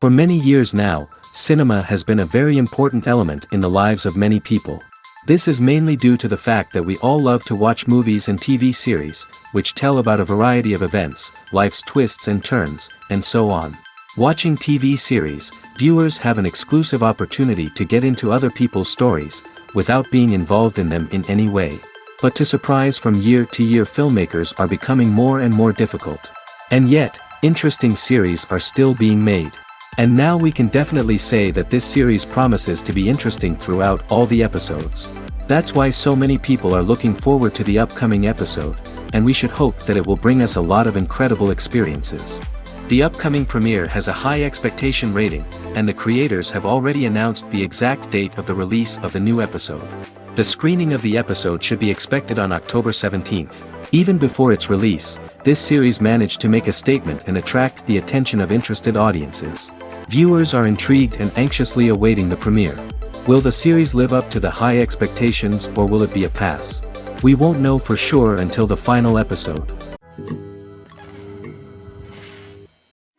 For many years now, cinema has been a very important element in the lives of many people. This is mainly due to the fact that we all love to watch movies and TV series, which tell about a variety of events, life's twists and turns, and so on. Watching TV series, viewers have an exclusive opportunity to get into other people's stories, without being involved in them in any way. But to surprise from year to year, filmmakers are becoming more and more difficult. And yet, interesting series are still being made. And now we can definitely say that this series promises to be interesting throughout all the episodes. That's why so many people are looking forward to the upcoming episode, and we should hope that it will bring us a lot of incredible experiences. The upcoming premiere has a high expectation rating, and the creators have already announced the exact date of the release of the new episode. The screening of the episode should be expected on October 17th. Even before its release, this series managed to make a statement and attract the attention of interested audiences. Viewers are intrigued and anxiously awaiting the premiere. Will the series live up to the high expectations, or will it be a pass? We won't know for sure until the final episode.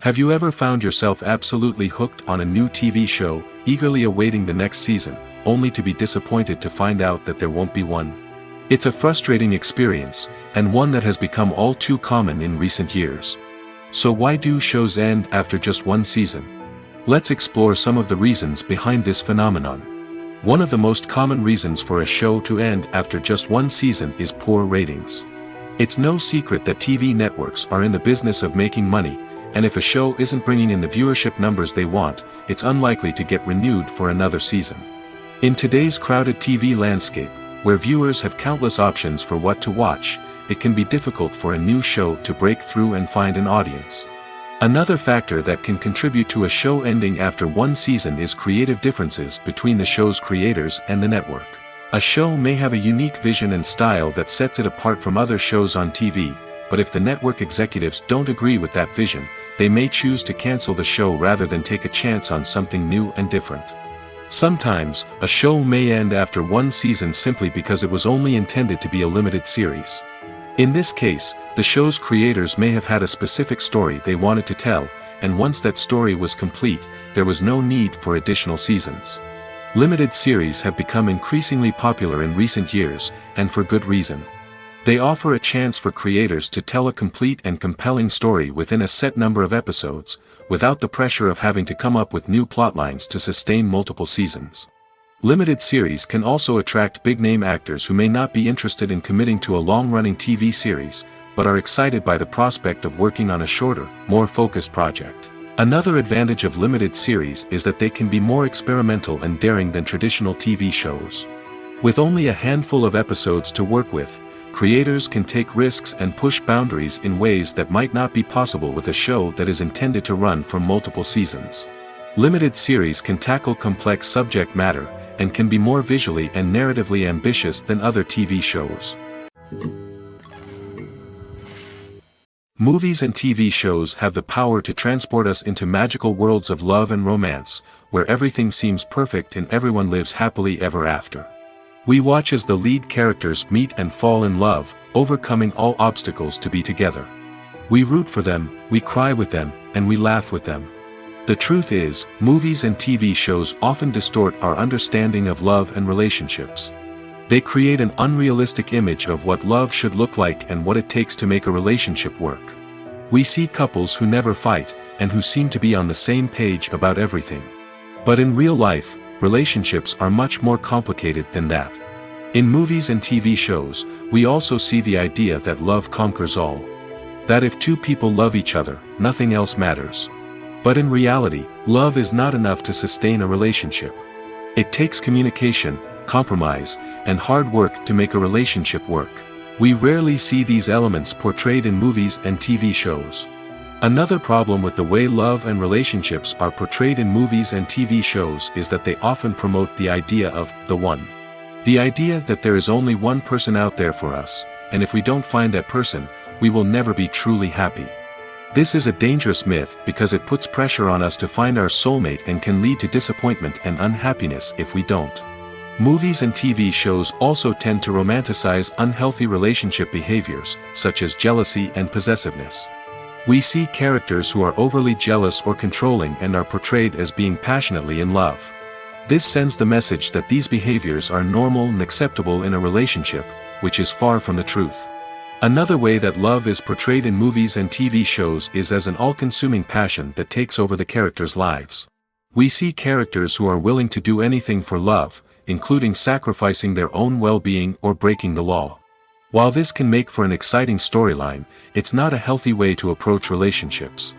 Have you ever found yourself absolutely hooked on a new TV show, eagerly awaiting the next season, only to be disappointed to find out that there won't be one? It's a frustrating experience, and one that has become all too common in recent years. So why do shows end after just one season? Let's explore some of the reasons behind this phenomenon. One of the most common reasons for a show to end after just one season is poor ratings. It's no secret that TV networks are in the business of making money, and if a show isn't bringing in the viewership numbers they want, it's unlikely to get renewed for another season. In today's crowded TV landscape, where viewers have countless options for what to watch, it can be difficult for a new show to break through and find an audience. Another factor that can contribute to a show ending after one season is creative differences between the show's creators and the network. A show may have a unique vision and style that sets it apart from other shows on TV, but if the network executives don't agree with that vision, they may choose to cancel the show rather than take a chance on something new and different. Sometimes, a show may end after one season simply because it was only intended to be a limited series. In this case, the show's creators may have had a specific story they wanted to tell, and once that story was complete, there was no need for additional seasons. Limited series have become increasingly popular in recent years, and for good reason. They offer a chance for creators to tell a complete and compelling story within a set number of episodes, without the pressure of having to come up with new plotlines to sustain multiple seasons. Limited series can also attract big-name actors who may not be interested in committing to a long-running TV series, but are excited by the prospect of working on a shorter, more focused project. Another advantage of limited series is that they can be more experimental and daring than traditional TV shows. With only a handful of episodes to work with, creators can take risks and push boundaries in ways that might not be possible with a show that is intended to run for multiple seasons. Limited series can tackle complex subject matter, and can be more visually and narratively ambitious than other TV shows. Movies and TV shows have the power to transport us into magical worlds of love and romance, where everything seems perfect and everyone lives happily ever after. We watch as the lead characters meet and fall in love, overcoming all obstacles to be together. We root for them, we cry with them, and we laugh with them. The truth is, movies and TV shows often distort our understanding of love and relationships. They create an unrealistic image of what love should look like and what it takes to make a relationship work. We see couples who never fight, and who seem to be on the same page about everything. But in real life, relationships are much more complicated than that. In movies and TV shows, we also see the idea that love conquers all. That if two people love each other, nothing else matters. But in reality, love is not enough to sustain a relationship. It takes communication, compromise, and hard work to make a relationship work. We rarely see these elements portrayed in movies and TV shows. Another problem with the way love and relationships are portrayed in movies and TV shows is that they often promote the idea of the one. The idea that there is only one person out there for us, and if we don't find that person, we will never be truly happy. This is a dangerous myth because it puts pressure on us to find our soulmate and can lead to disappointment and unhappiness if we don't. Movies and TV shows also tend to romanticize unhealthy relationship behaviors, such as jealousy and possessiveness. We see characters who are overly jealous or controlling and are portrayed as being passionately in love. This sends the message that these behaviors are normal and acceptable in a relationship, which is far from the truth. Another way that love is portrayed in movies and TV shows is as an all-consuming passion that takes over the characters' lives. We see characters who are willing to do anything for love, including sacrificing their own well-being or breaking the law. While this can make for an exciting storyline, it's not a healthy way to approach relationships.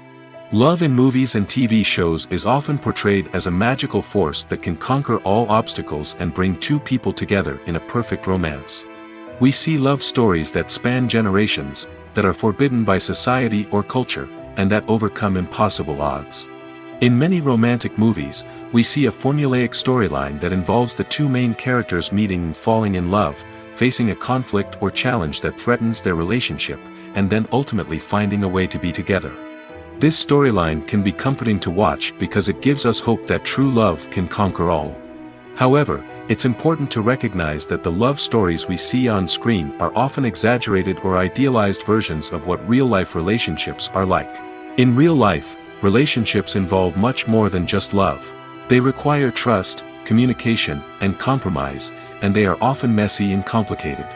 Love in movies and TV shows is often portrayed as a magical force that can conquer all obstacles and bring two people together in a perfect romance. We see love stories that span generations, that are forbidden by society or culture, and that overcome impossible odds. In many romantic movies, we see a formulaic storyline that involves the two main characters meeting and falling in love, facing a conflict or challenge that threatens their relationship, and then ultimately finding a way to be together. This storyline can be comforting to watch because it gives us hope that true love can conquer all. However, it's important to recognize that the love stories we see on screen are often exaggerated or idealized versions of what real-life relationships are like. In real life, relationships involve much more than just love. They require trust, communication, and compromise, and they are often messy and complicated.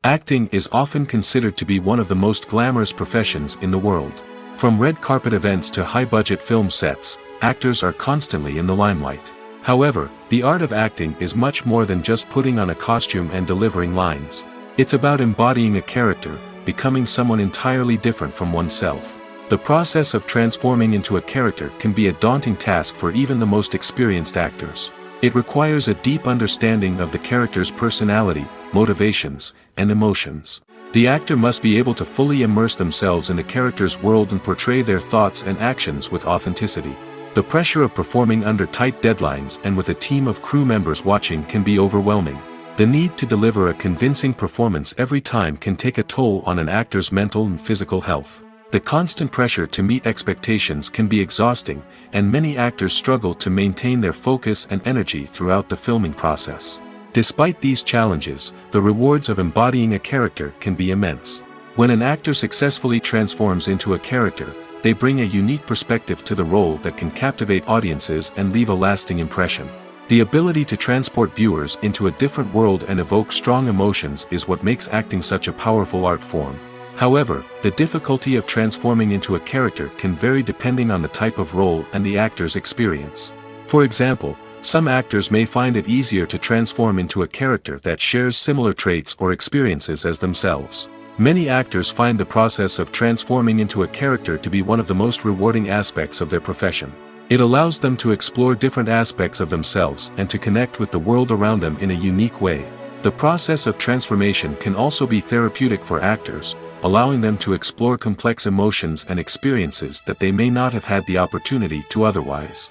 Acting is often considered to be one of the most glamorous professions in the world. From red carpet events to high-budget film sets, actors are constantly in the limelight. However, the art of acting is much more than just putting on a costume and delivering lines. It's about embodying a character, becoming someone entirely different from oneself. The process of transforming into a character can be a daunting task for even the most experienced actors. It requires a deep understanding of the character's personality, motivations, and emotions. The actor must be able to fully immerse themselves in the character's world and portray their thoughts and actions with authenticity. The pressure of performing under tight deadlines and with a team of crew members watching can be overwhelming. The need to deliver a convincing performance every time can take a toll on an actor's mental and physical health. The constant pressure to meet expectations can be exhausting, and many actors struggle to maintain their focus and energy throughout the filming process. Despite these challenges, the rewards of embodying a character can be immense. When an actor successfully transforms into a character, they bring a unique perspective to the role that can captivate audiences and leave a lasting impression. The ability to transport viewers into a different world and evoke strong emotions is what makes acting such a powerful art form. However, the difficulty of transforming into a character can vary depending on the type of role and the actor's experience. For example, some actors may find it easier to transform into a character that shares similar traits or experiences as themselves. Many actors find the process of transforming into a character to be one of the most rewarding aspects of their profession. It allows them to explore different aspects of themselves and to connect with the world around them in a unique way. The process of transformation can also be therapeutic for actors, allowing them to explore complex emotions and experiences that they may not have had the opportunity to otherwise.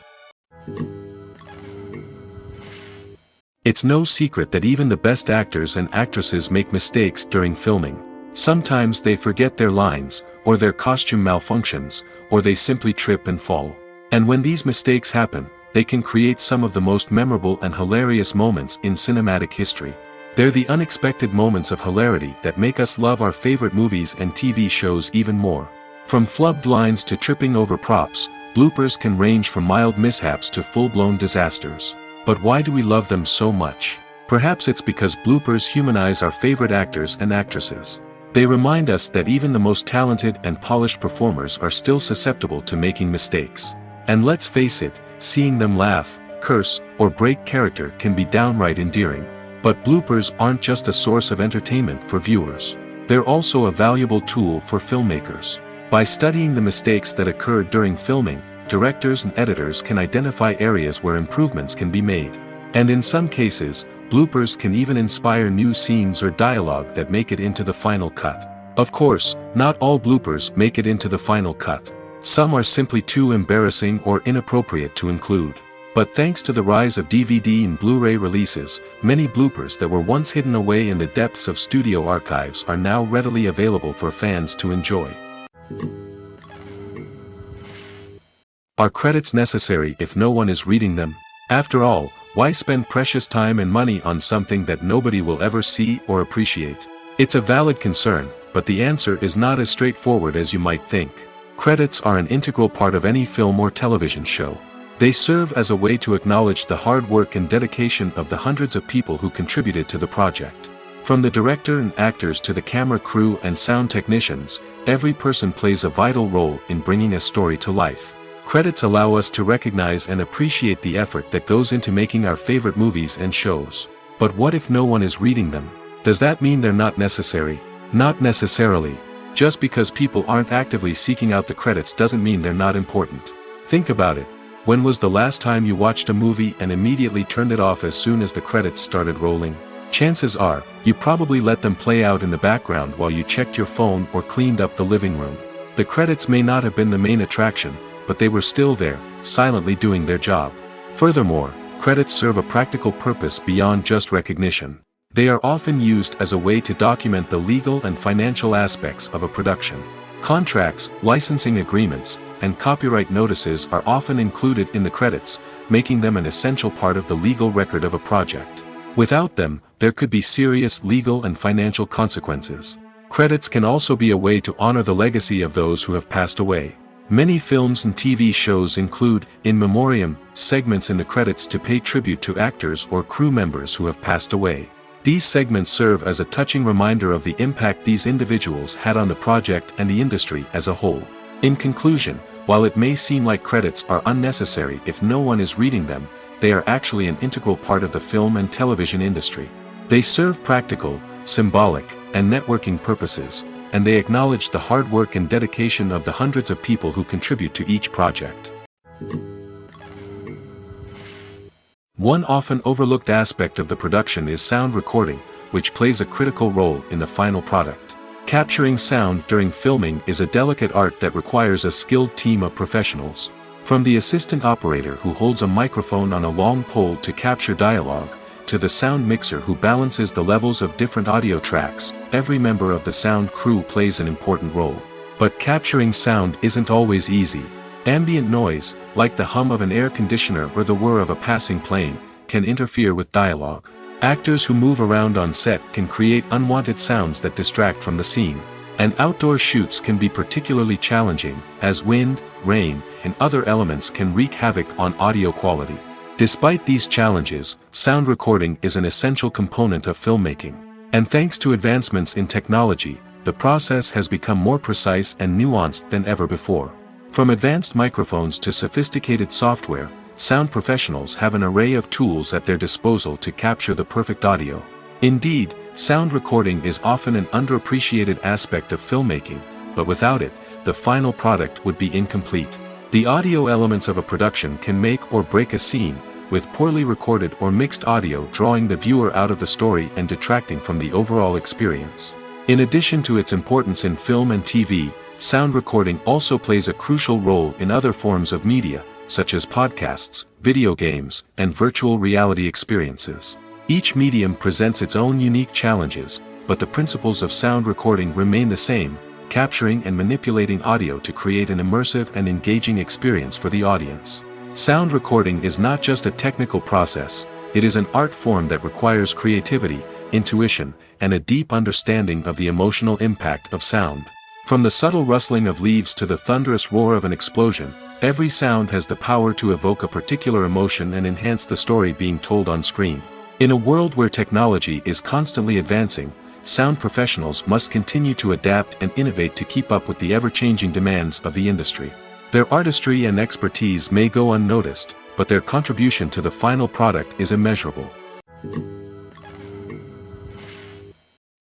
It's no secret that even the best actors and actresses make mistakes during filming. Sometimes they forget their lines, or their costume malfunctions, or they simply trip and fall. And when these mistakes happen, they can create some of the most memorable and hilarious moments in cinematic history. They're the unexpected moments of hilarity that make us love our favorite movies and TV shows even more. From flubbed lines to tripping over props, bloopers can range from mild mishaps to full-blown disasters. But why do we love them so much? Perhaps it's because bloopers humanize our favorite actors and actresses. They remind us that even the most talented and polished performers are still susceptible to making mistakes. And let's face it, seeing them laugh, curse, or break character can be downright endearing. But bloopers aren't just a source of entertainment for viewers. They're also a valuable tool for filmmakers. By studying the mistakes that occurred during filming, directors and editors can identify areas where improvements can be made. And in some cases, bloopers can even inspire new scenes or dialogue that make it into the final cut. Of course, not all bloopers make it into the final cut. Some are simply too embarrassing or inappropriate to include. But thanks to the rise of DVD and Blu-ray releases, many bloopers that were once hidden away in the depths of studio archives are now readily available for fans to enjoy. Are credits necessary if no one is reading them? After all, why spend precious time and money on something that nobody will ever see or appreciate? It's a valid concern, but the answer is not as straightforward as you might think. Credits are an integral part of any film or television show. They serve as a way to acknowledge the hard work and dedication of the hundreds of people who contributed to the project. From the director and actors to the camera crew and sound technicians, every person plays a vital role in bringing a story to life. Credits allow us to recognize and appreciate the effort that goes into making our favorite movies and shows. But what if no one is reading them? Does that mean they're not necessary? Not necessarily. Just because people aren't actively seeking out the credits doesn't mean they're not important. Think about it. When was the last time you watched a movie and immediately turned it off as soon as the credits started rolling? Chances are, you probably let them play out in the background while you checked your phone or cleaned up the living room. The credits may not have been the main attraction, but they were still there, silently doing their job. Furthermore, credits serve a practical purpose beyond just recognition. They are often used as a way to document the legal and financial aspects of a production. Contracts, licensing agreements, and copyright notices are often included in the credits, making them an essential part of the legal record of a project. Without them, there could be serious legal and financial consequences. Credits can also be a way to honor the legacy of those who have passed away. Many films and TV shows include, in memoriam, segments in the credits to pay tribute to actors or crew members who have passed away. These segments serve as a touching reminder of the impact these individuals had on the project and the industry as a whole. In conclusion, while it may seem like credits are unnecessary if no one is reading them, they are actually an integral part of the film and television industry. They serve practical, symbolic, and networking purposes, and they acknowledge the hard work and dedication of the hundreds of people who contribute to each project. One often overlooked aspect of the production is sound recording, which plays a critical role in the final product. Capturing sound during filming is a delicate art that requires a skilled team of professionals. From the assistant operator who holds a microphone on a long pole to capture dialogue, to the sound mixer who balances the levels of different audio tracks, every member of the sound crew plays an important role. But capturing sound isn't always easy. Ambient noise, like the hum of an air conditioner or the whir of a passing plane, can interfere with dialogue. Actors who move around on set can create unwanted sounds that distract from the scene. And outdoor shoots can be particularly challenging, as wind, rain, and other elements can wreak havoc on audio quality. Despite these challenges, sound recording is an essential component of filmmaking. And thanks to advancements in technology, the process has become more precise and nuanced than ever before. From advanced microphones to sophisticated software, sound professionals have an array of tools at their disposal to capture the perfect audio. Indeed, sound recording is often an underappreciated aspect of filmmaking, but without it, the final product would be incomplete. The audio elements of a production can make or break a scene, with poorly recorded or mixed audio drawing the viewer out of the story and detracting from the overall experience. In addition to its importance in film and TV, sound recording also plays a crucial role in other forms of media, such as podcasts, video games, and virtual reality experiences. Each medium presents its own unique challenges, but the principles of sound recording remain the same, capturing and manipulating audio to create an immersive and engaging experience for the audience. Sound recording is not just a technical process, it is an art form that requires creativity, intuition, and a deep understanding of the emotional impact of sound. From the subtle rustling of leaves to the thunderous roar of an explosion, every sound has the power to evoke a particular emotion and enhance the story being told on screen. In a world where technology is constantly advancing, sound professionals must continue to adapt and innovate to keep up with the ever-changing demands of the industry. Their artistry and expertise may go unnoticed, but their contribution to the final product is immeasurable.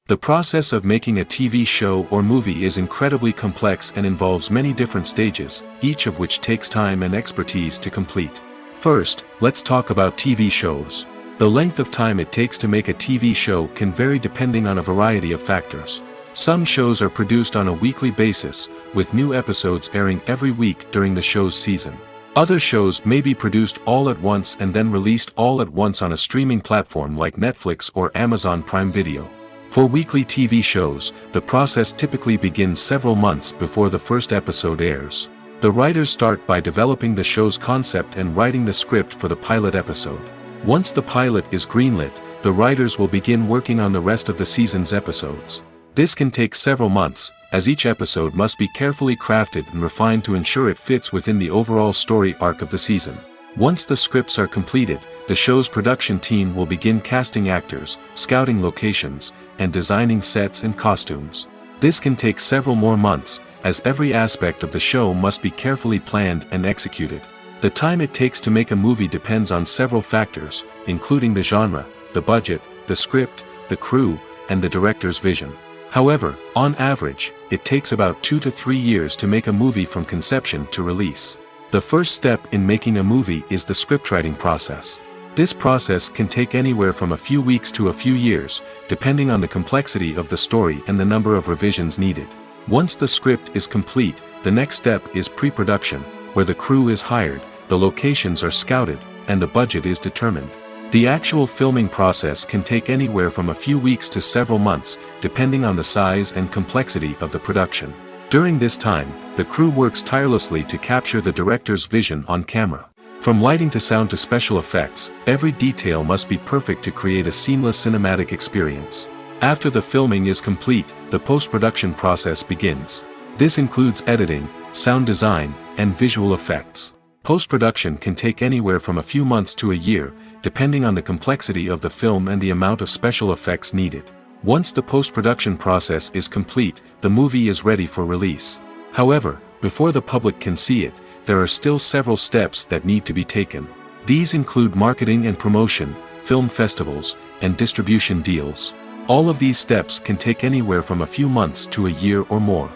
The process of making a TV show or movie is incredibly complex and involves many different stages, each of which takes time and expertise to complete. First, let's talk about TV shows. The length of time it takes to make a TV show can vary depending on a variety of factors. Some shows are produced on a weekly basis, with new episodes airing every week during the show's season. Other shows may be produced all at once and then released all at once on a streaming platform like Netflix or Amazon Prime Video. For weekly TV shows, the process typically begins several months before the first episode airs. The writers start by developing the show's concept and writing the script for the pilot episode. Once the pilot is greenlit, the writers will begin working on the rest of the season's episodes. This can take several months, as each episode must be carefully crafted and refined to ensure it fits within the overall story arc of the season. Once the scripts are completed, the show's production team will begin casting actors, scouting locations, and designing sets and costumes. This can take several more months, as every aspect of the show must be carefully planned and executed. The time it takes to make a movie depends on several factors, including the genre, the budget, the script, the crew, and the director's vision. However, on average, it takes about 2 to 3 years to make a movie from conception to release. The first step in making a movie is the scriptwriting process. This process can take anywhere from a few weeks to a few years, depending on the complexity of the story and the number of revisions needed. Once the script is complete, the next step is pre-production, where the crew is hired, the locations are scouted, and the budget is determined. The actual filming process can take anywhere from a few weeks to several months, depending on the size and complexity of the production. During this time, the crew works tirelessly to capture the director's vision on camera. From lighting to sound to special effects, every detail must be perfect to create a seamless cinematic experience. After the filming is complete, the post-production process begins. This includes editing, sound design, and visual effects. Post-production can take anywhere from a few months to a year, depending on the complexity of the film and the amount of special effects needed. Once the post-production process is complete, the movie is ready for release. However, before the public can see it, there are still several steps that need to be taken. These include marketing and promotion, film festivals, and distribution deals. All of these steps can take anywhere from a few months to a year or more.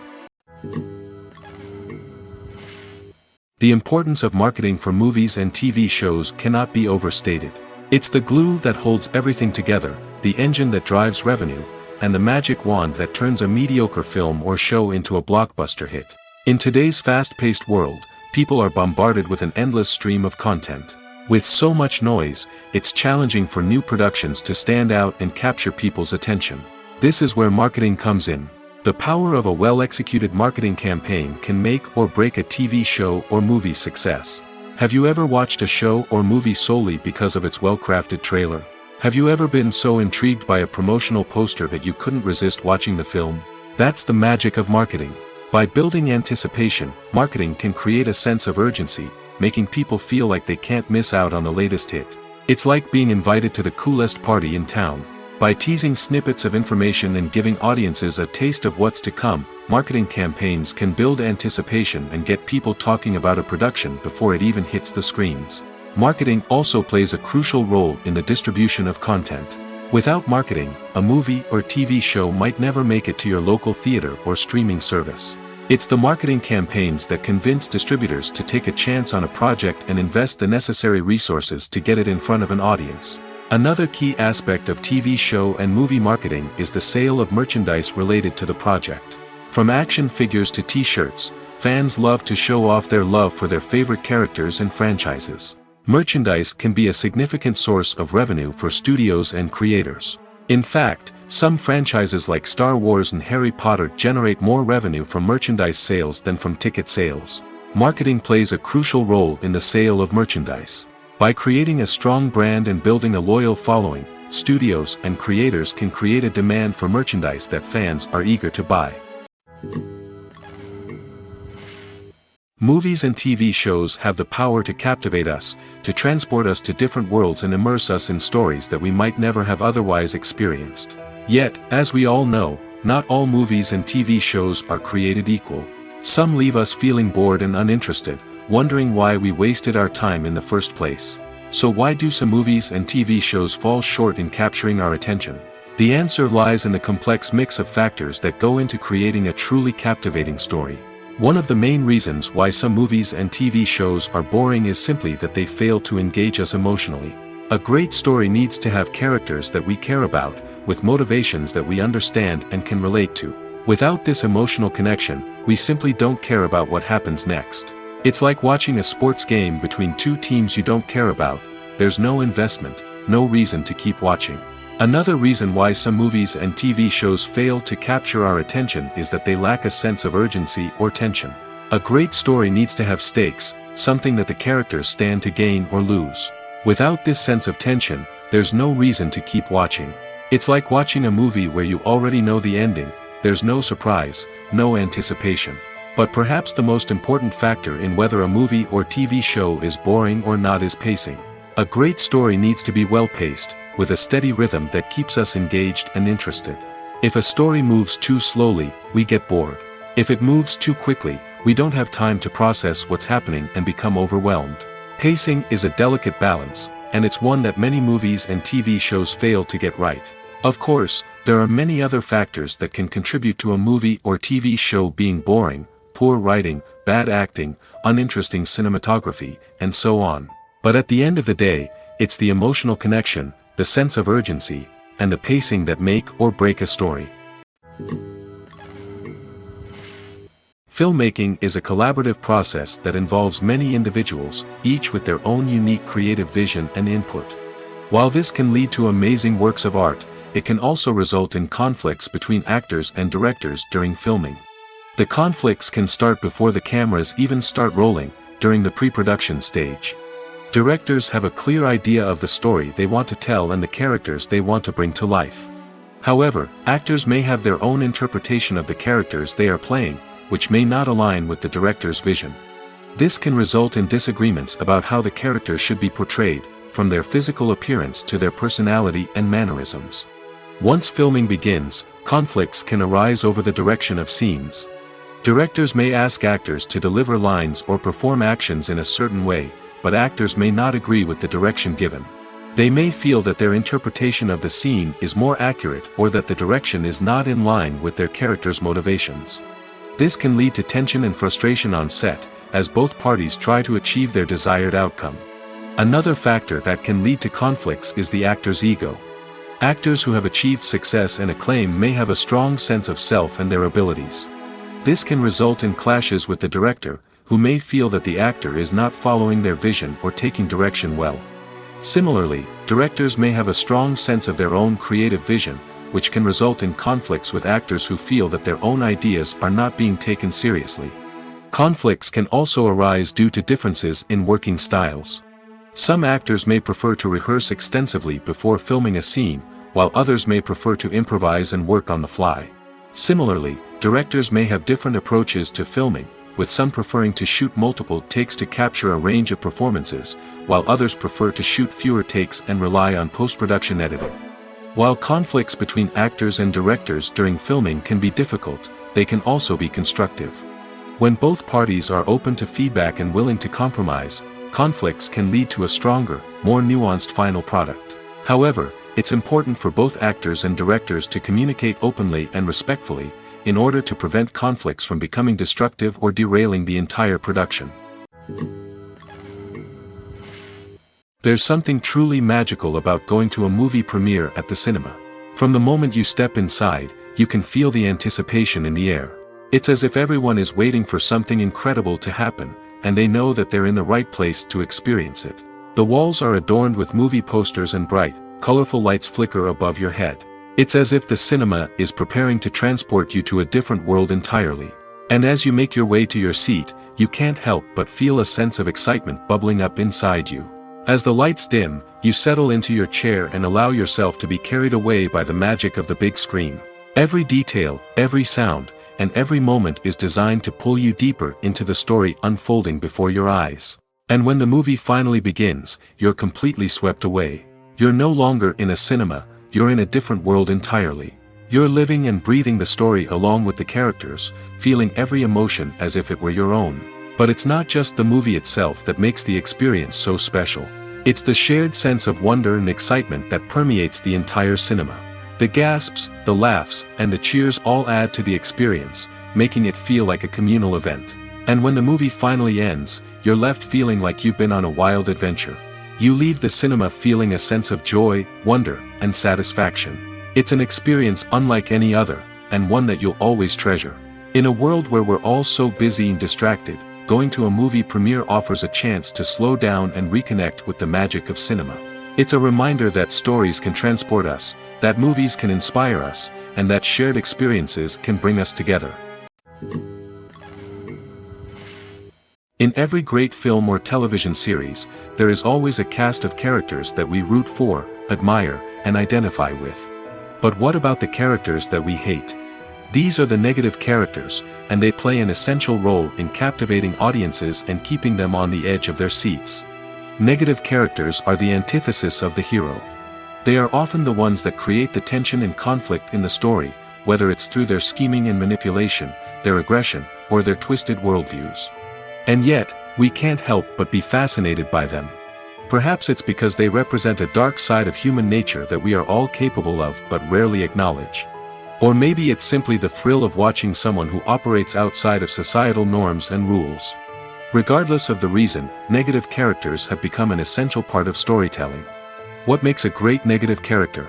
The importance of marketing for movies and TV shows cannot be overstated. It's the glue that holds everything together, the engine that drives revenue, and the magic wand that turns a mediocre film or show into a blockbuster hit. In today's fast-paced world, people are bombarded with an endless stream of content. With so much noise, it's challenging for new productions to stand out and capture people's attention. This is where marketing comes in. The power of a well-executed marketing campaign can make or break a TV show or movie's success. Have you ever watched a show or movie solely because of its well-crafted trailer? Have you ever been so intrigued by a promotional poster that you couldn't resist watching the film? That's the magic of marketing. By building anticipation, marketing can create a sense of urgency, making people feel like they can't miss out on the latest hit. It's like being invited to the coolest party in town. By teasing snippets of information and giving audiences a taste of what's to come, marketing campaigns can build anticipation and get people talking about a production before it even hits the screens. Marketing also plays a crucial role in the distribution of content. Without marketing, a movie or TV show might never make it to your local theater or streaming service. It's the marketing campaigns that convince distributors to take a chance on a project and invest the necessary resources to get it in front of an audience. Another key aspect of TV show and movie marketing is the sale of merchandise related to the project. From action figures to t-shirts, fans love to show off their love for their favorite characters and franchises. Merchandise can be a significant source of revenue for studios and creators. In fact, some franchises like Star Wars and Harry Potter generate more revenue from merchandise sales than from ticket sales. Marketing plays a crucial role in the sale of merchandise. By creating a strong brand and building a loyal following, studios and creators can create a demand for merchandise that fans are eager to buy. Movies and TV shows have the power to captivate us, to transport us to different worlds and immerse us in stories that we might never have otherwise experienced. Yet, as we all know, not all movies and TV shows are created equal. Some leave us feeling bored and uninterested, wondering why we wasted our time in the first place. So why do some movies and TV shows fall short in capturing our attention? The answer lies in the complex mix of factors that go into creating a truly captivating story. One of the main reasons why some movies and TV shows are boring is simply that they fail to engage us emotionally. A great story needs to have characters that we care about, with motivations that we understand and can relate to. Without this emotional connection, we simply don't care about what happens next. It's like watching a sports game between two teams you don't care about. There's no investment, no reason to keep watching. Another reason why some movies and TV shows fail to capture our attention is that they lack a sense of urgency or tension. A great story needs to have stakes, something that the characters stand to gain or lose. Without this sense of tension, there's no reason to keep watching. It's like watching a movie where you already know the ending. There's no surprise, no anticipation. But perhaps the most important factor in whether a movie or TV show is boring or not is pacing. A great story needs to be well-paced, with a steady rhythm that keeps us engaged and interested. If a story moves too slowly, we get bored. If it moves too quickly, we don't have time to process what's happening and become overwhelmed. Pacing is a delicate balance, and it's one that many movies and TV shows fail to get right. Of course, there are many other factors that can contribute to a movie or TV show being boring: poor writing, bad acting, uninteresting cinematography, and so on. But at the end of the day, it's the emotional connection, the sense of urgency, and the pacing that make or break a story. Filmmaking is a collaborative process that involves many individuals, each with their own unique creative vision and input. While this can lead to amazing works of art, it can also result in conflicts between actors and directors during filming. The conflicts can start before the cameras even start rolling, during the pre-production stage. Directors have a clear idea of the story they want to tell and the characters they want to bring to life. However, actors may have their own interpretation of the characters they are playing, which may not align with the director's vision. This can result in disagreements about how the characters should be portrayed, from their physical appearance to their personality and mannerisms. Once filming begins, conflicts can arise over the direction of scenes. Directors may ask actors to deliver lines or perform actions in a certain way, but actors may not agree with the direction given. They may feel that their interpretation of the scene is more accurate or that the direction is not in line with their character's motivations. This can lead to tension and frustration on set, as both parties try to achieve their desired outcome. Another factor that can lead to conflicts is the actor's ego. Actors who have achieved success and acclaim may have a strong sense of self and their abilities. This can result in clashes with the director, who may feel that the actor is not following their vision or taking direction well. Similarly, directors may have a strong sense of their own creative vision, which can result in conflicts with actors who feel that their own ideas are not being taken seriously. Conflicts can also arise due to differences in working styles. Some actors may prefer to rehearse extensively before filming a scene, while others may prefer to improvise and work on the fly. Similarly, directors may have different approaches to filming, with some preferring to shoot multiple takes to capture a range of performances, while others prefer to shoot fewer takes and rely on post-production editing. While conflicts between actors and directors during filming can be difficult, they can also be constructive. When both parties are open to feedback and willing to compromise, conflicts can lead to a stronger, more nuanced final product. However, it's important for both actors and directors to communicate openly and respectfully, in order to prevent conflicts from becoming destructive or derailing the entire production. There's something truly magical about going to a movie premiere at the cinema. From the moment you step inside, you can feel the anticipation in the air. It's as if everyone is waiting for something incredible to happen, and they know that they're in the right place to experience it. The walls are adorned with movie posters and bright, colorful lights flicker above your head. It's as if the cinema is preparing to transport you to a different world entirely. And as you make your way to your seat, you can't help but feel a sense of excitement bubbling up inside you. As the lights dim, you settle into your chair and allow yourself to be carried away by the magic of the big screen. Every detail, every sound, and every moment is designed to pull you deeper into the story unfolding before your eyes. And when the movie finally begins, you're completely swept away. You're no longer in a cinema, you're in a different world entirely. You're living and breathing the story along with the characters, feeling every emotion as if it were your own. But it's not just the movie itself that makes the experience so special. It's the shared sense of wonder and excitement that permeates the entire cinema. The gasps, the laughs, and the cheers all add to the experience, making it feel like a communal event. And when the movie finally ends, you're left feeling like you've been on a wild adventure. You leave the cinema feeling a sense of joy, wonder, and satisfaction. It's an experience unlike any other, and one that you'll always treasure. In a world where we're all so busy and distracted, going to a movie premiere offers a chance to slow down and reconnect with the magic of cinema. It's a reminder that stories can transport us, that movies can inspire us, and that shared experiences can bring us together. In every great film or television series, there is always a cast of characters that we root for, admire, and identify with. But what about the characters that we hate? These are the negative characters, and they play an essential role in captivating audiences and keeping them on the edge of their seats. Negative characters are the antithesis of the hero. They are often the ones that create the tension and conflict in the story, whether it's through their scheming and manipulation, their aggression, or their twisted worldviews. And yet, we can't help but be fascinated by them. Perhaps it's because they represent a dark side of human nature that we are all capable of but rarely acknowledge. Or maybe it's simply the thrill of watching someone who operates outside of societal norms and rules. Regardless of the reason, negative characters have become an essential part of storytelling. What makes a great negative character?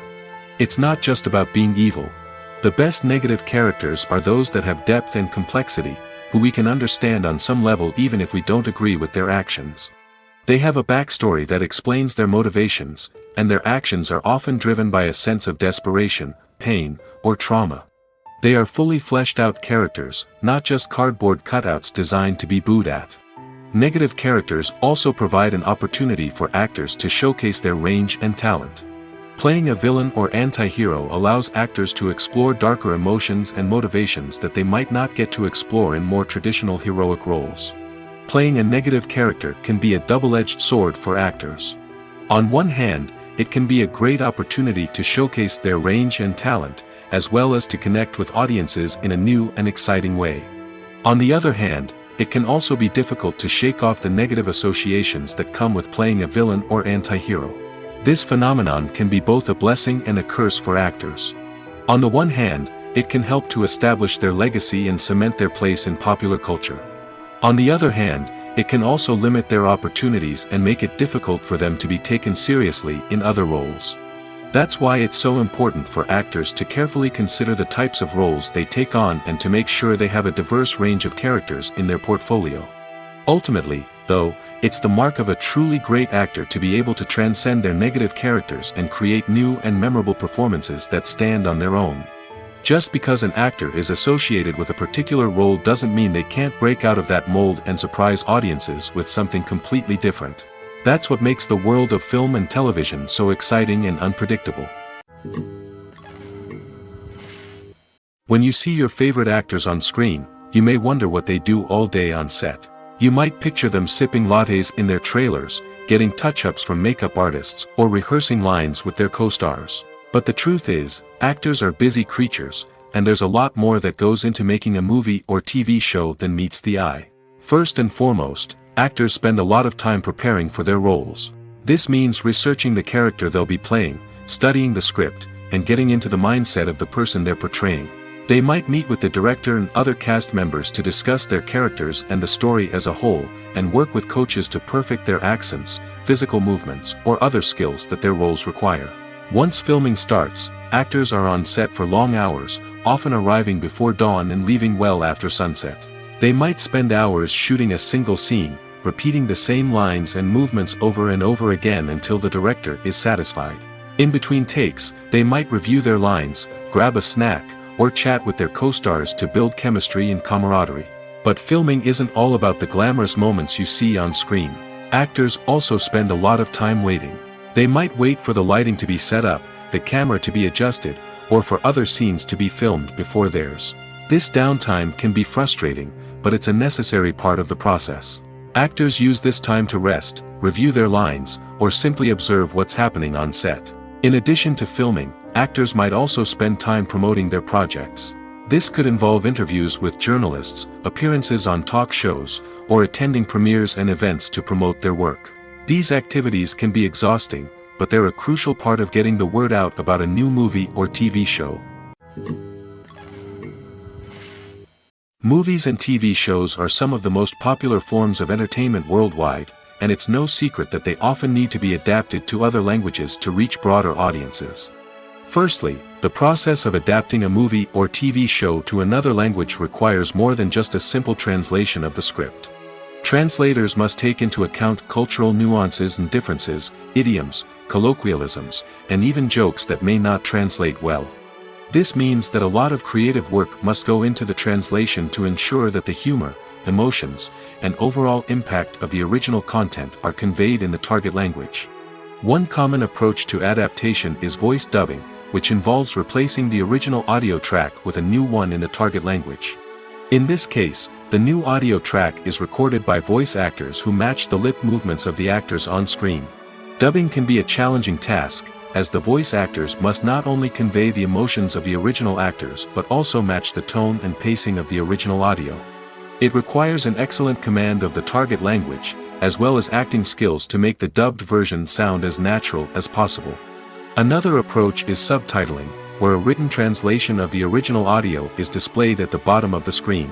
It's not just about being evil. The best negative characters are those that have depth and complexity, who we can understand on some level even if we don't agree with their actions. They have a backstory that explains their motivations, and their actions are often driven by a sense of desperation, pain, or trauma. They are fully fleshed out characters, not just cardboard cutouts designed to be booed at. Negative characters also provide an opportunity for actors to showcase their range and talent. Playing a villain or anti-hero allows actors to explore darker emotions and motivations that they might not get to explore in more traditional heroic roles. Playing a negative character can be a double-edged sword for actors. On one hand, it can be a great opportunity to showcase their range and talent, as well as to connect with audiences in a new and exciting way. On the other hand, it can also be difficult to shake off the negative associations that come with playing a villain or anti-hero. This phenomenon can be both a blessing and a curse for actors. On the one hand, it can help to establish their legacy and cement their place in popular culture. On the other hand, it can also limit their opportunities and make it difficult for them to be taken seriously in other roles. That's why it's so important for actors to carefully consider the types of roles they take on and to make sure they have a diverse range of characters in their portfolio. Ultimately, though, it's the mark of a truly great actor to be able to transcend their negative characters and create new and memorable performances that stand on their own. Just because an actor is associated with a particular role doesn't mean they can't break out of that mold and surprise audiences with something completely different. That's what makes the world of film and television so exciting and unpredictable. When you see your favorite actors on screen, you may wonder what they do all day on set. You might picture them sipping lattes in their trailers, getting touch-ups from makeup artists, or rehearsing lines with their co-stars. But the truth is, actors are busy creatures, and there's a lot more that goes into making a movie or TV show than meets the eye. First and foremost, actors spend a lot of time preparing for their roles. This means researching the character they'll be playing, studying the script, and getting into the mindset of the person they're portraying. They might meet with the director and other cast members to discuss their characters and the story as a whole, and work with coaches to perfect their accents, physical movements, or other skills that their roles require. Once filming starts, actors are on set for long hours, often arriving before dawn and leaving well after sunset. They might spend hours shooting a single scene, repeating the same lines and movements over and over again until the director is satisfied. In between takes, they might review their lines, grab a snack, or chat with their co-stars to build chemistry and camaraderie. But filming isn't all about the glamorous moments you see on screen. Actors also spend a lot of time waiting. They might wait for the lighting to be set up, the camera to be adjusted, or for other scenes to be filmed before theirs. This downtime can be frustrating, but it's a necessary part of the process. Actors use this time to rest, review their lines, or simply observe what's happening on set. In addition to filming, Actors might also spend time promoting their projects. This could involve interviews with journalists, appearances on talk shows, or attending premieres and events to promote their work. These activities can be exhausting, but they're a crucial part of getting the word out about a new movie or TV show. Movies and TV shows are some of the most popular forms of entertainment worldwide, and it's no secret that they often need to be adapted to other languages to reach broader audiences. Firstly, the process of adapting a movie or TV show to another language requires more than just a simple translation of the script. Translators must take into account cultural nuances and differences, idioms, colloquialisms, and even jokes that may not translate well. This means that a lot of creative work must go into the translation to ensure that the humor, emotions, and overall impact of the original content are conveyed in the target language. One common approach to adaptation is voice dubbing, which involves replacing the original audio track with a new one in the target language. In this case, the new audio track is recorded by voice actors who match the lip movements of the actors on screen. Dubbing can be a challenging task, as the voice actors must not only convey the emotions of the original actors but also match the tone and pacing of the original audio. It requires an excellent command of the target language, as well as acting skills to make the dubbed version sound as natural as possible. Another approach is subtitling, where a written translation of the original audio is displayed at the bottom of the screen.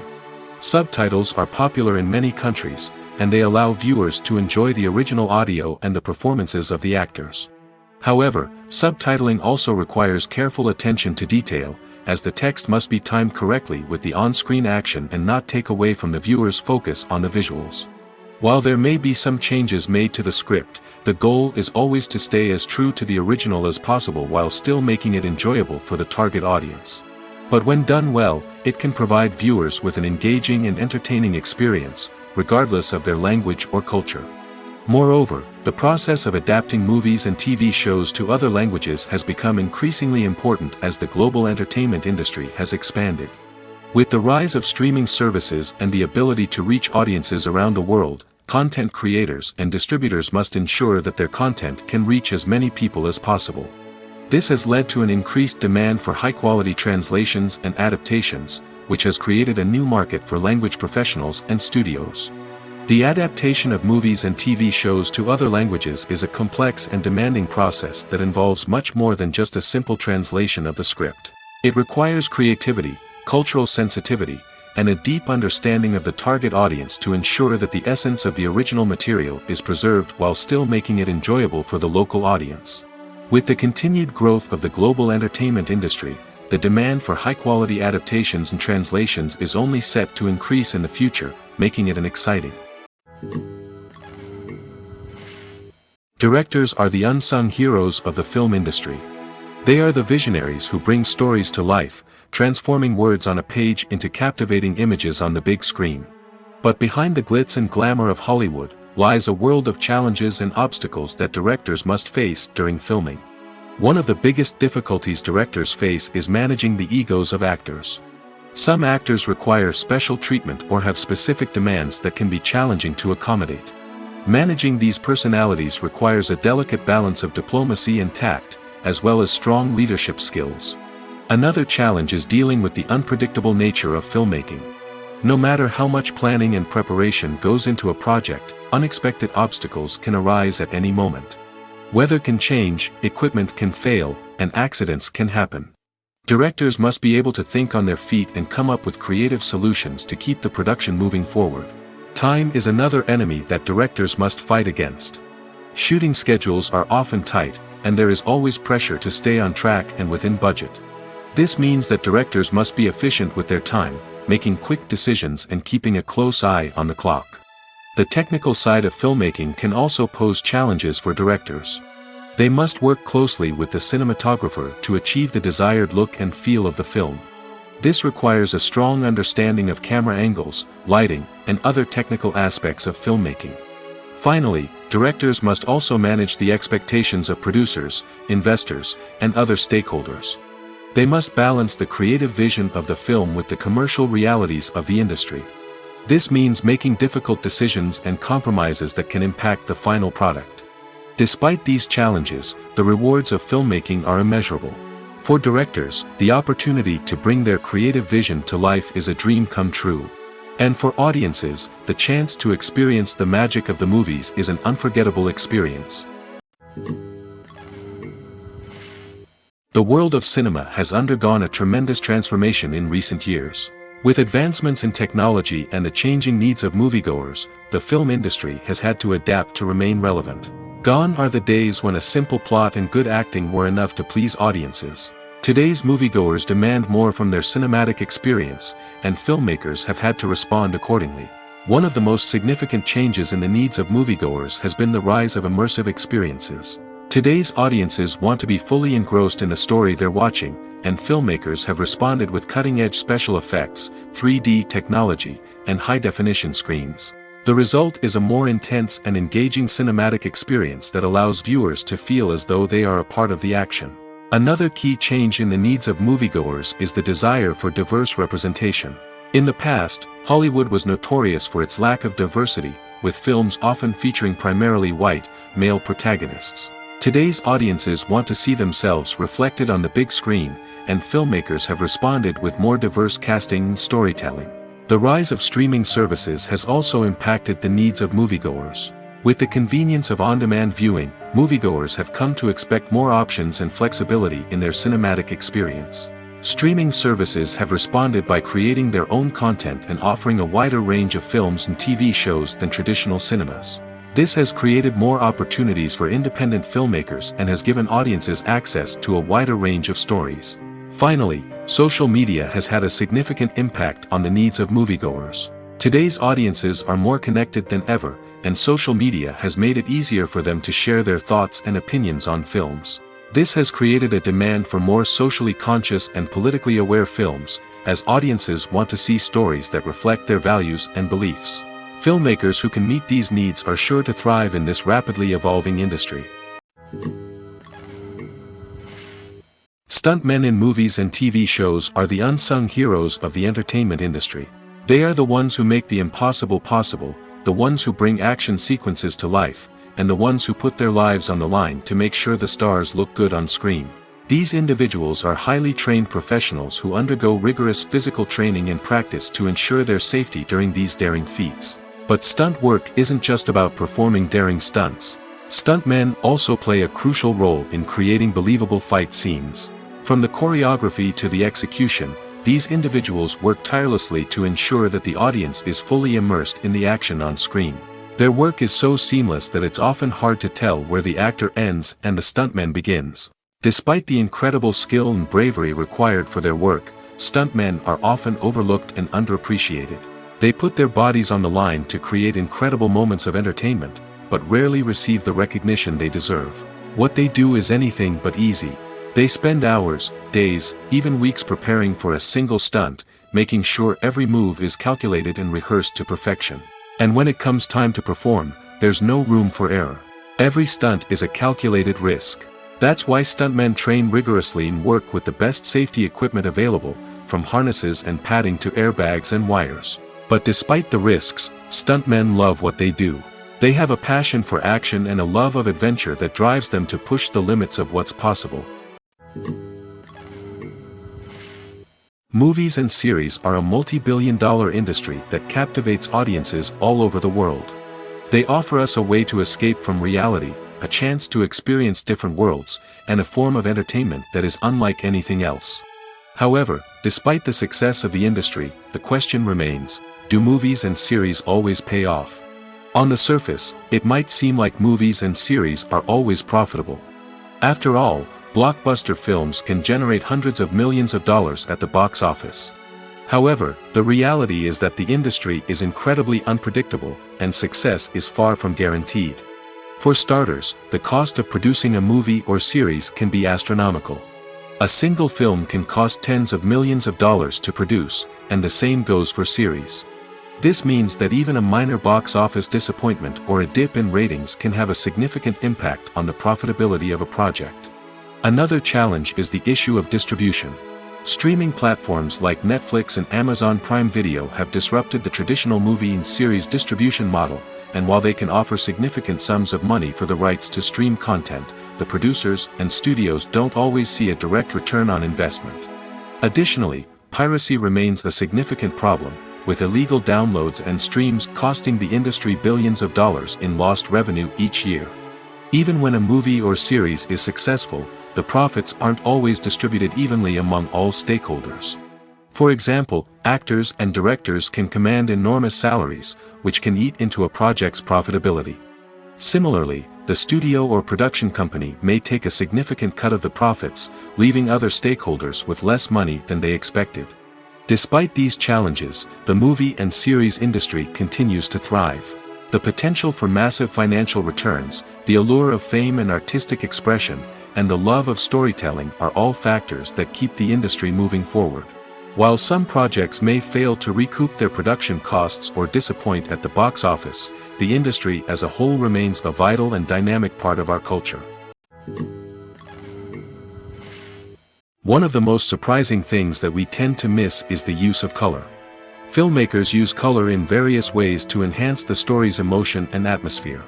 Subtitles are popular in many countries, and they allow viewers to enjoy the original audio and the performances of the actors. However, subtitling also requires careful attention to detail, as the text must be timed correctly with the on-screen action and not take away from the viewer's focus on the visuals. While there may be some changes made to the script, the goal is always to stay as true to the original as possible while still making it enjoyable for the target audience. But when done well, it can provide viewers with an engaging and entertaining experience, regardless of their language or culture. Moreover, the process of adapting movies and TV shows to other languages has become increasingly important as the global entertainment industry has expanded. With the rise of streaming services and the ability to reach audiences around the world, content creators and distributors must ensure that their content can reach as many people as possible. This has led to an increased demand for high-quality translations and adaptations, which has created a new market for language professionals and studios. The adaptation of movies and TV shows to other languages is a complex and demanding process that involves much more than just a simple translation of the script. It requires creativity, cultural sensitivity, and a deep understanding of the target audience to ensure that the essence of the original material is preserved while still making it enjoyable for the local audience. With the continued growth of the global entertainment industry, the demand for high-quality adaptations and translations is only set to increase in the future, making it an exciting. Directors are the unsung heroes of the film industry. They are the visionaries who bring stories to life, transforming words on a page into captivating images on the big screen. But behind the glitz and glamour of Hollywood lies a world of challenges and obstacles that directors must face during filming. One of the biggest difficulties directors face is managing the egos of actors. Some actors require special treatment or have specific demands that can be challenging to accommodate. Managing these personalities requires a delicate balance of diplomacy and tact, as well as strong leadership skills. Another challenge is dealing with the unpredictable nature of filmmaking. No matter how much planning and preparation goes into a project, unexpected obstacles can arise at any moment. Weather can change, equipment can fail, and accidents can happen. Directors must be able to think on their feet and come up with creative solutions to keep the production moving forward. Time is another enemy that directors must fight against. Shooting schedules are often tight, and there is always pressure to stay on track and within budget. This means that directors must be efficient with their time, making quick decisions and keeping a close eye on the clock. The technical side of filmmaking can also pose challenges for directors. They must work closely with the cinematographer to achieve the desired look and feel of the film. This requires a strong understanding of camera angles, lighting, and other technical aspects of filmmaking. Finally, directors must also manage the expectations of producers, investors, and other stakeholders. They must balance the creative vision of the film with the commercial realities of the industry. This means making difficult decisions and compromises that can impact the final product. Despite these challenges, the rewards of filmmaking are immeasurable. For directors, the opportunity to bring their creative vision to life is a dream come true. And for audiences, the chance to experience the magic of the movies is an unforgettable experience. The world of cinema has undergone a tremendous transformation in recent years. With advancements in technology and the changing needs of moviegoers, the film industry has had to adapt to remain relevant. Gone are the days when a simple plot and good acting were enough to please audiences. Today's moviegoers demand more from their cinematic experience, and filmmakers have had to respond accordingly. One of the most significant changes in the needs of moviegoers has been the rise of immersive experiences. Today's audiences want to be fully engrossed in the story they're watching, and filmmakers have responded with cutting-edge special effects, 3D technology, and high-definition screens. The result is a more intense and engaging cinematic experience that allows viewers to feel as though they are a part of the action. Another key change in the needs of moviegoers is the desire for diverse representation. In the past, Hollywood was notorious for its lack of diversity, with films often featuring primarily white, male protagonists. Today's audiences want to see themselves reflected on the big screen, and filmmakers have responded with more diverse casting and storytelling. The rise of streaming services has also impacted the needs of moviegoers. With the convenience of on-demand viewing, moviegoers have come to expect more options and flexibility in their cinematic experience. Streaming services have responded by creating their own content and offering a wider range of films and TV shows than traditional cinemas. This has created more opportunities for independent filmmakers and has given audiences access to a wider range of stories. Finally, social media has had a significant impact on the needs of moviegoers. Today's audiences are more connected than ever, and social media has made it easier for them to share their thoughts and opinions on films. This has created a demand for more socially conscious and politically aware films, as audiences want to see stories that reflect their values and beliefs. Filmmakers who can meet these needs are sure to thrive in this rapidly evolving industry. Stuntmen in movies and TV shows are the unsung heroes of the entertainment industry. They are the ones who make the impossible possible, the ones who bring action sequences to life, and the ones who put their lives on the line to make sure the stars look good on screen. These individuals are highly trained professionals who undergo rigorous physical training and practice to ensure their safety during these daring feats. But stunt work isn't just about performing daring stunts. Stuntmen also play a crucial role in creating believable fight scenes. From the choreography to the execution, these individuals work tirelessly to ensure that the audience is fully immersed in the action on screen. Their work is so seamless that it's often hard to tell where the actor ends and the stuntman begins. Despite the incredible skill and bravery required for their work, stuntmen are often overlooked and underappreciated. They put their bodies on the line to create incredible moments of entertainment, but rarely receive the recognition they deserve. What they do is anything but easy. They spend hours, days, even weeks preparing for a single stunt, making sure every move is calculated and rehearsed to perfection. And when it comes time to perform, there's no room for error. Every stunt is a calculated risk. That's why stuntmen train rigorously and work with the best safety equipment available, from harnesses and padding to airbags and wires. But despite the risks, stuntmen love what they do. They have a passion for action and a love of adventure that drives them to push the limits of what's possible. Movies and series are a multi-billion-dollar industry that captivates audiences all over the world. They offer us a way to escape from reality, a chance to experience different worlds, and a form of entertainment that is unlike anything else. However, despite the success of the industry, the question remains, do movies and series always pay off? On the surface, it might seem like movies and series are always profitable. After all, blockbuster films can generate hundreds of millions of dollars at the box office. However, the reality is that the industry is incredibly unpredictable, and success is far from guaranteed. For starters, the cost of producing a movie or series can be astronomical. A single film can cost tens of millions of dollars to produce, and the same goes for series. This means that even a minor box office disappointment or a dip in ratings can have a significant impact on the profitability of a project. Another challenge is the issue of distribution. Streaming platforms like Netflix and Amazon Prime Video have disrupted the traditional movie and series distribution model, and while they can offer significant sums of money for the rights to stream content, the producers and studios don't always see a direct return on investment. Additionally, piracy remains a significant problem, with illegal downloads and streams costing the industry billions of dollars in lost revenue each year. Even when a movie or series is successful, the profits aren't always distributed evenly among all stakeholders. For example, actors and directors can command enormous salaries, which can eat into a project's profitability. Similarly, the studio or production company may take a significant cut of the profits, leaving other stakeholders with less money than they expected. Despite these challenges, the movie and series industry continues to thrive. The potential for massive financial returns, the allure of fame and artistic expression, and the love of storytelling are all factors that keep the industry moving forward. While some projects may fail to recoup their production costs or disappoint at the box office, the industry as a whole remains a vital and dynamic part of our culture. One of the most surprising things that we tend to miss is the use of color. Filmmakers use color in various ways to enhance the story's emotion and atmosphere.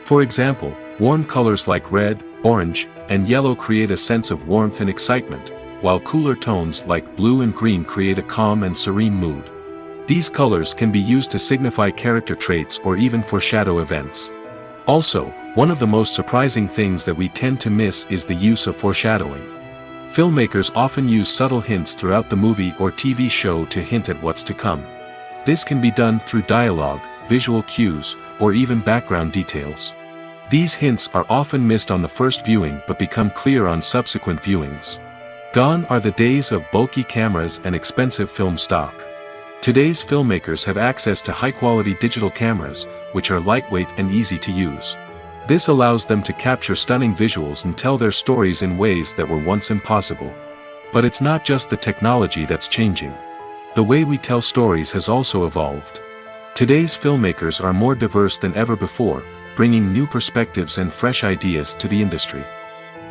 For example, warm colors like red, orange, and yellow create a sense of warmth and excitement, while cooler tones like blue and green create a calm and serene mood. These colors can be used to signify character traits or even foreshadow events. Also, one of the most surprising things that we tend to miss is the use of foreshadowing. Filmmakers often use subtle hints throughout the movie or TV show to hint at what's to come. This can be done through dialogue, visual cues, or even background details. These hints are often missed on the first viewing but become clear on subsequent viewings. Gone are the days of bulky cameras and expensive film stock. Today's filmmakers have access to high-quality digital cameras, which are lightweight and easy to use. This allows them to capture stunning visuals and tell their stories in ways that were once impossible. But it's not just the technology that's changing. The way we tell stories has also evolved. Today's filmmakers are more diverse than ever before, bringing new perspectives and fresh ideas to the industry.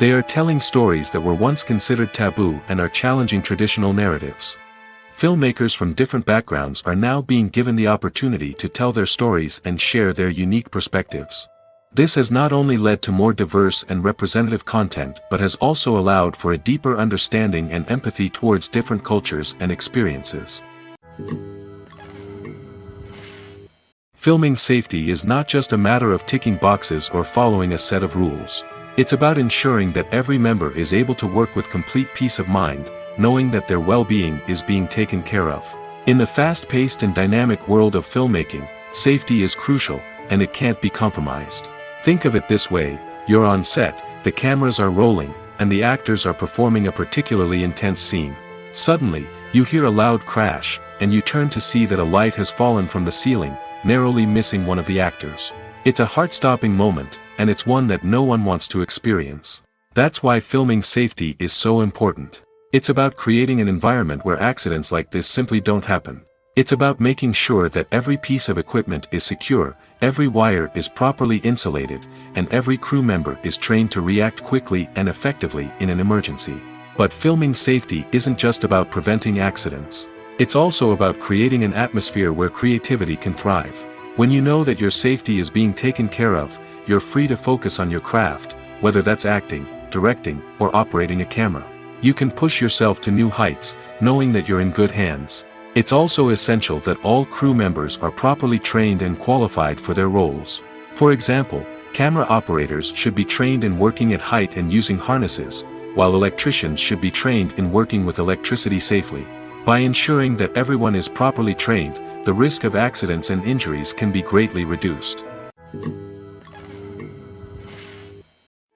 They are telling stories that were once considered taboo and are challenging traditional narratives. Filmmakers from different backgrounds are now being given the opportunity to tell their stories and share their unique perspectives. This has not only led to more diverse and representative content but has also allowed for a deeper understanding and empathy towards different cultures and experiences. Filming safety is not just a matter of ticking boxes or following a set of rules. It's about ensuring that every member is able to work with complete peace of mind, knowing that their well-being is being taken care of. In the fast-paced and dynamic world of filmmaking, safety is crucial, and it can't be compromised. Think of it this way: you're on set, the cameras are rolling, and the actors are performing a particularly intense scene. Suddenly, you hear a loud crash, and you turn to see that a light has fallen from the ceiling, narrowly missing one of the actors. It's a heart-stopping moment, and it's one that no one wants to experience. That's why filming safety is so important. It's about creating an environment where accidents like this simply don't happen. It's about making sure that every piece of equipment is secure, every wire is properly insulated, and every crew member is trained to react quickly and effectively in an emergency. But filming safety isn't just about preventing accidents. It's also about creating an atmosphere where creativity can thrive. When you know that your safety is being taken care of, you're free to focus on your craft, whether that's acting, directing, or operating a camera. You can push yourself to new heights, knowing that you're in good hands. It's also essential that all crew members are properly trained and qualified for their roles. For example, camera operators should be trained in working at height and using harnesses, while electricians should be trained in working with electricity safely. By ensuring that everyone is properly trained, the risk of accidents and injuries can be greatly reduced.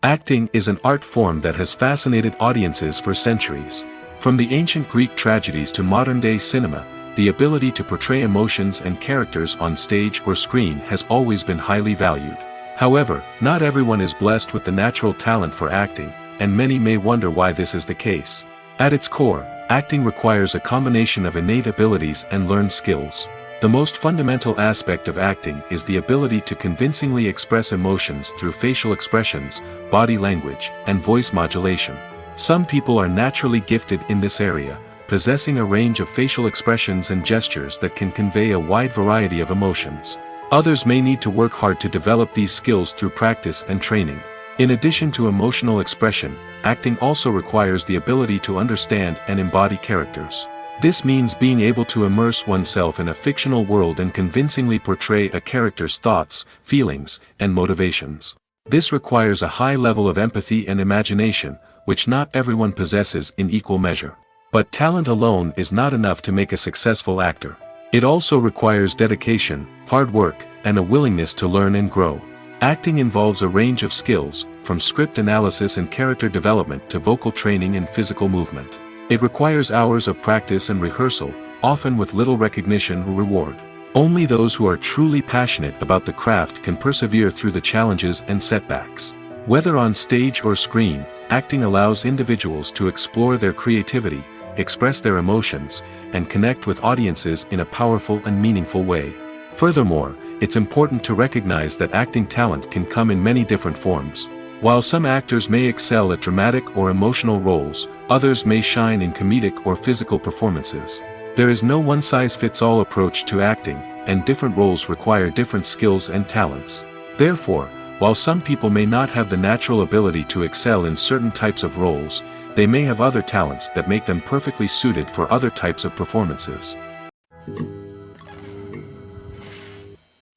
Acting is an art form that has fascinated audiences for centuries. From the ancient Greek tragedies to modern-day cinema, the ability to portray emotions and characters on stage or screen has always been highly valued. However, not everyone is blessed with the natural talent for acting, and many may wonder why this is the case. At its core, acting requires a combination of innate abilities and learned skills. The most fundamental aspect of acting is the ability to convincingly express emotions through facial expressions, body language, and voice modulation. Some people are naturally gifted in this area, possessing a range of facial expressions and gestures that can convey a wide variety of emotions. Others may need to work hard to develop these skills through practice and training. In addition to emotional expression, acting also requires the ability to understand and embody characters. This means being able to immerse oneself in a fictional world and convincingly portray a character's thoughts, feelings, and motivations. This requires a high level of empathy and imagination, which not everyone possesses in equal measure. But talent alone is not enough to make a successful actor. It also requires dedication, hard work, and a willingness to learn and grow. Acting involves a range of skills, from script analysis and character development to vocal training and physical movement. It requires hours of practice and rehearsal, often with little recognition or reward. Only those who are truly passionate about the craft can persevere through the challenges and setbacks. Whether on stage or screen, acting allows individuals to explore their creativity, express their emotions, and connect with audiences in a powerful and meaningful way. Furthermore, it's important to recognize that acting talent can come in many different forms. While some actors may excel at dramatic or emotional roles, others may shine in comedic or physical performances. There is no one-size-fits-all approach to acting, and different roles require different skills and talents. Therefore, while some people may not have the natural ability to excel in certain types of roles, they may have other talents that make them perfectly suited for other types of performances.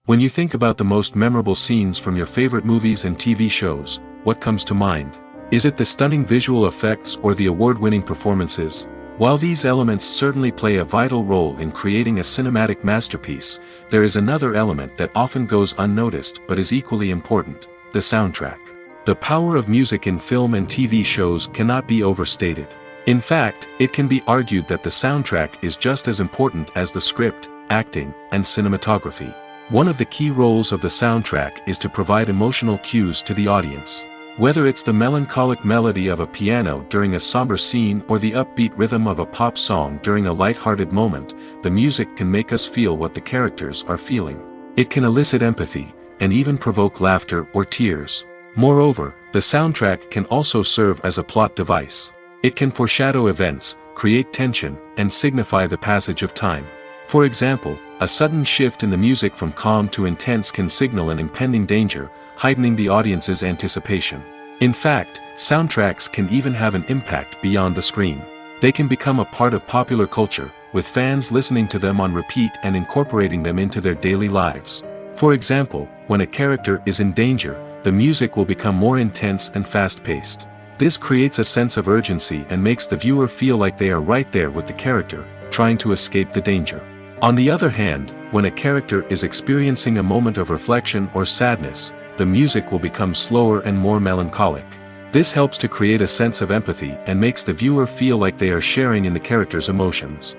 When you think about the most memorable scenes from your favorite movies and TV shows, what comes to mind? Is it the stunning visual effects or the award-winning performances? While these elements certainly play a vital role in creating a cinematic masterpiece, there is another element that often goes unnoticed but is equally important: the soundtrack. The power of music in film and TV shows cannot be overstated. In fact, it can be argued that the soundtrack is just as important as the script, acting, and cinematography. One of the key roles of the soundtrack is to provide emotional cues to the audience. Whether it's the melancholic melody of a piano during a somber scene or the upbeat rhythm of a pop song during a light-hearted moment, the music can make us feel what the characters are feeling. It can elicit empathy, and even provoke laughter or tears. Moreover, the soundtrack can also serve as a plot device. It can foreshadow events, create tension, and signify the passage of time. For example, a sudden shift in the music from calm to intense can signal an impending danger, heightening the audience's anticipation. In fact, soundtracks can even have an impact beyond the screen. They can become a part of popular culture, with fans listening to them on repeat and incorporating them into their daily lives. For example, when a character is in danger, the music will become more intense and fast-paced. This creates a sense of urgency and makes the viewer feel like they are right there with the character, trying to escape the danger. On the other hand, when a character is experiencing a moment of reflection or sadness, the music will become slower and more melancholic. This helps to create a sense of empathy and makes the viewer feel like they are sharing in the character's emotions.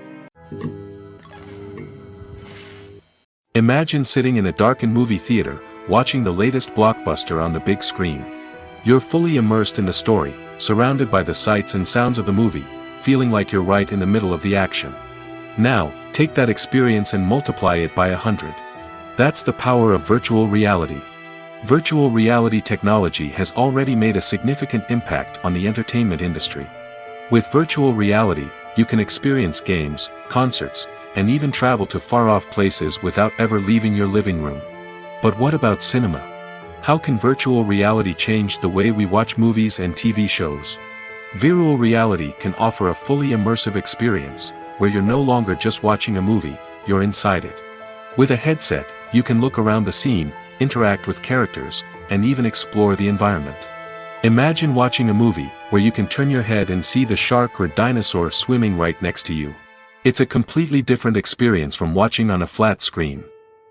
Imagine sitting in a darkened movie theater, watching the latest blockbuster on the big screen. You're fully immersed in the story, surrounded by the sights and sounds of the movie, feeling like you're right in the middle of the action. Now, take that experience and multiply it by 100. That's the power of virtual reality. Virtual reality technology has already made a significant impact on the entertainment industry. With virtual reality, you can experience games, concerts, and even travel to far-off places without ever leaving your living room. But what about cinema? How can virtual reality change the way we watch movies and TV shows? Virtual reality can offer a fully immersive experience, where you're no longer just watching a movie, you're inside it. With a headset, you can look around the scene, interact with characters, and even explore the environment. Imagine watching a movie where you can turn your head and see the shark or dinosaur swimming right next to you. It's a completely different experience from watching on a flat screen.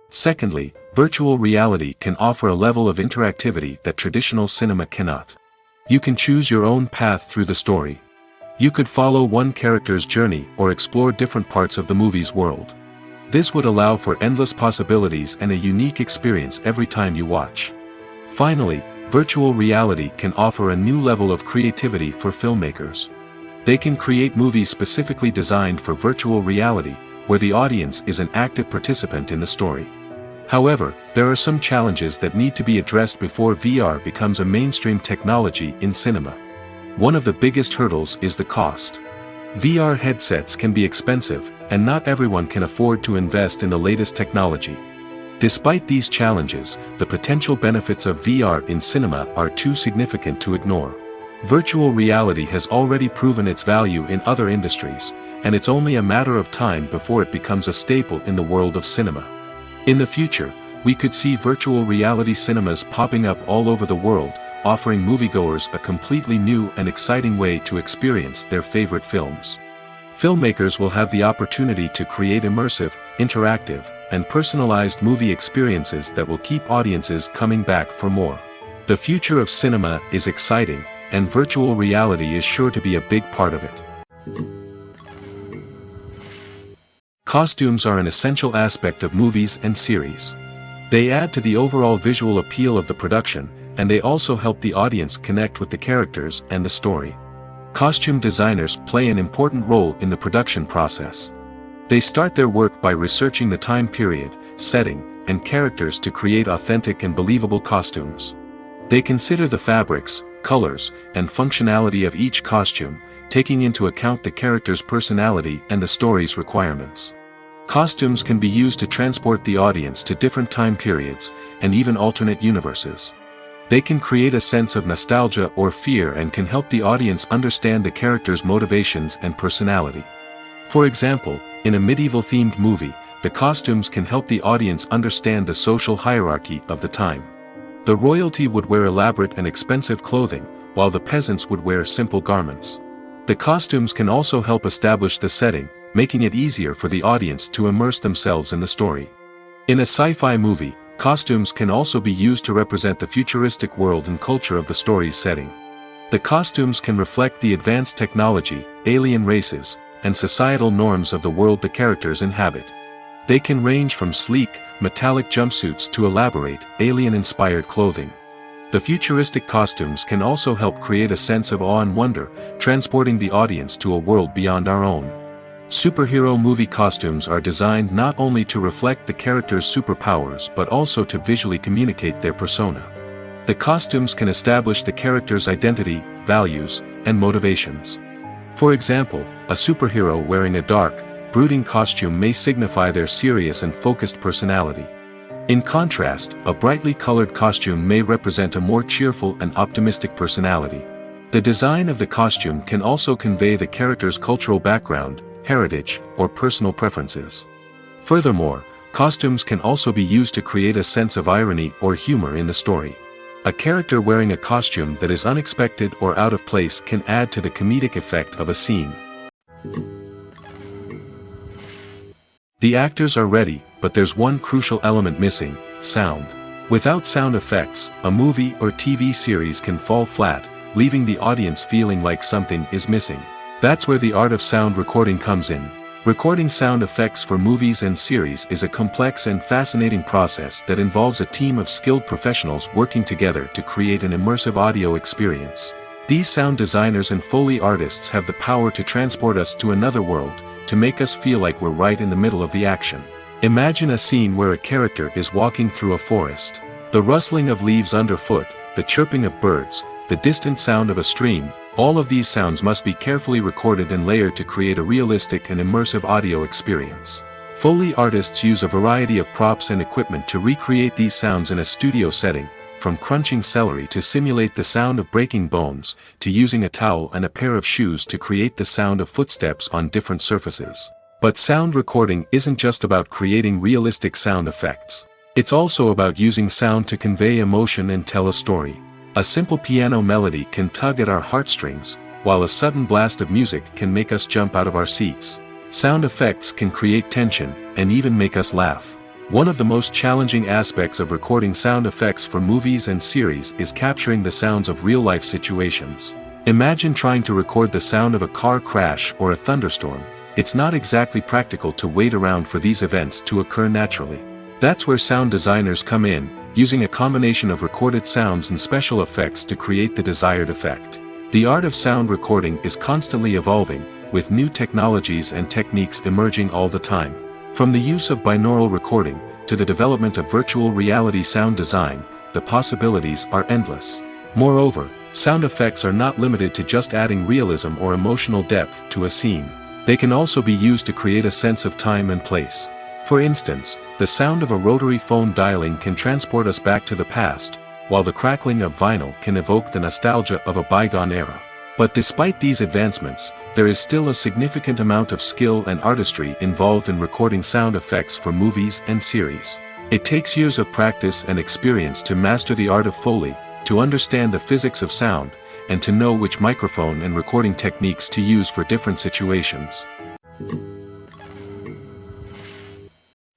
Secondly, virtual reality can offer a level of interactivity that traditional cinema cannot. You can choose your own path through the story. You could follow one character's journey or explore different parts of the movie's world. This would allow for endless possibilities and a unique experience every time you watch. Finally, virtual reality can offer a new level of creativity for filmmakers. They can create movies specifically designed for virtual reality, where the audience is an active participant in the story. However, there are some challenges that need to be addressed before VR becomes a mainstream technology in cinema. One of the biggest hurdles is the cost. VR headsets can be expensive, and not everyone can afford to invest in the latest technology. Despite these challenges, the potential benefits of VR in cinema are too significant to ignore. Virtual reality has already proven its value in other industries, and it's only a matter of time before it becomes a staple in the world of cinema. In the future, we could see virtual reality cinemas popping up all over the world, offering moviegoers a completely new and exciting way to experience their favorite films. Filmmakers will have the opportunity to create immersive, interactive, and personalized movie experiences that will keep audiences coming back for more. The future of cinema is exciting, and virtual reality is sure to be a big part of it. Costumes are an essential aspect of movies and series. They add to the overall visual appeal of the production, and they also help the audience connect with the characters and the story. Costume designers play an important role in the production process. They start their work by researching the time period, setting, and characters to create authentic and believable costumes. They consider the fabrics, colors, and functionality of each costume, taking into account the character's personality and the story's requirements. Costumes can be used to transport the audience to different time periods, and even alternate universes. They can create a sense of nostalgia or fear and can help the audience understand the character's motivations and personality. For example, in a medieval-themed movie, the costumes can help the audience understand the social hierarchy of the time. The royalty would wear elaborate and expensive clothing, while the peasants would wear simple garments. The costumes can also help establish the setting, making it easier for the audience to immerse themselves in the story. In a sci-fi movie, costumes can also be used to represent the futuristic world and culture of the story's setting. The costumes can reflect the advanced technology, alien races, and societal norms of the world the characters inhabit. They can range from sleek, metallic jumpsuits to elaborate, alien-inspired clothing. The futuristic costumes can also help create a sense of awe and wonder, transporting the audience to a world beyond our own. Superhero movie costumes are designed not only to reflect the character's superpowers but also to visually communicate their persona. The costumes can establish the character's identity, values, and motivations. For example, a superhero wearing a dark, brooding costume may signify their serious and focused personality. In contrast, a brightly colored costume may represent a more cheerful and optimistic personality. The design of the costume can also convey the character's cultural background, heritage, or personal preferences. Furthermore, costumes can also be used to create a sense of irony or humor in the story. A character wearing a costume that is unexpected or out of place can add to the comedic effect of a scene. The actors are ready, but there's one crucial element missing: sound. Without sound effects, a movie or TV series can fall flat, leaving the audience feeling like something is missing. That's where the art of sound recording comes in. Recording sound effects for movies and series is a complex and fascinating process that involves a team of skilled professionals working together to create an immersive audio experience. These sound designers and Foley artists have the power to transport us to another world, to make us feel like we're right in the middle of the action. Imagine a scene where a character is walking through a forest. The rustling of leaves underfoot, the chirping of birds, the distant sound of a stream, all of these sounds must be carefully recorded and layered to create a realistic and immersive audio experience. Foley artists use a variety of props and equipment to recreate these sounds in a studio setting, from crunching celery to simulate the sound of breaking bones, to using a towel and a pair of shoes to create the sound of footsteps on different surfaces. But sound recording isn't just about creating realistic sound effects. It's also about using sound to convey emotion and tell a story. A simple piano melody can tug at our heartstrings, while a sudden blast of music can make us jump out of our seats. Sound effects can create tension, and even make us laugh. One of the most challenging aspects of recording sound effects for movies and series is capturing the sounds of real-life situations. Imagine trying to record the sound of a car crash or a thunderstorm. It's not exactly practical to wait around for these events to occur naturally. That's where sound designers come in, using a combination of recorded sounds and special effects to create the desired effect. The art of sound recording is constantly evolving, with new technologies and techniques emerging all the time. From the use of binaural recording, to the development of virtual reality sound design, the possibilities are endless. Moreover, sound effects are not limited to just adding realism or emotional depth to a scene. They can also be used to create a sense of time and place. For instance, the sound of a rotary phone dialing can transport us back to the past, while the crackling of vinyl can evoke the nostalgia of a bygone era. But despite these advancements, there is still a significant amount of skill and artistry involved in recording sound effects for movies and series. It takes years of practice and experience to master the art of Foley, to understand the physics of sound, and to know which microphone and recording techniques to use for different situations.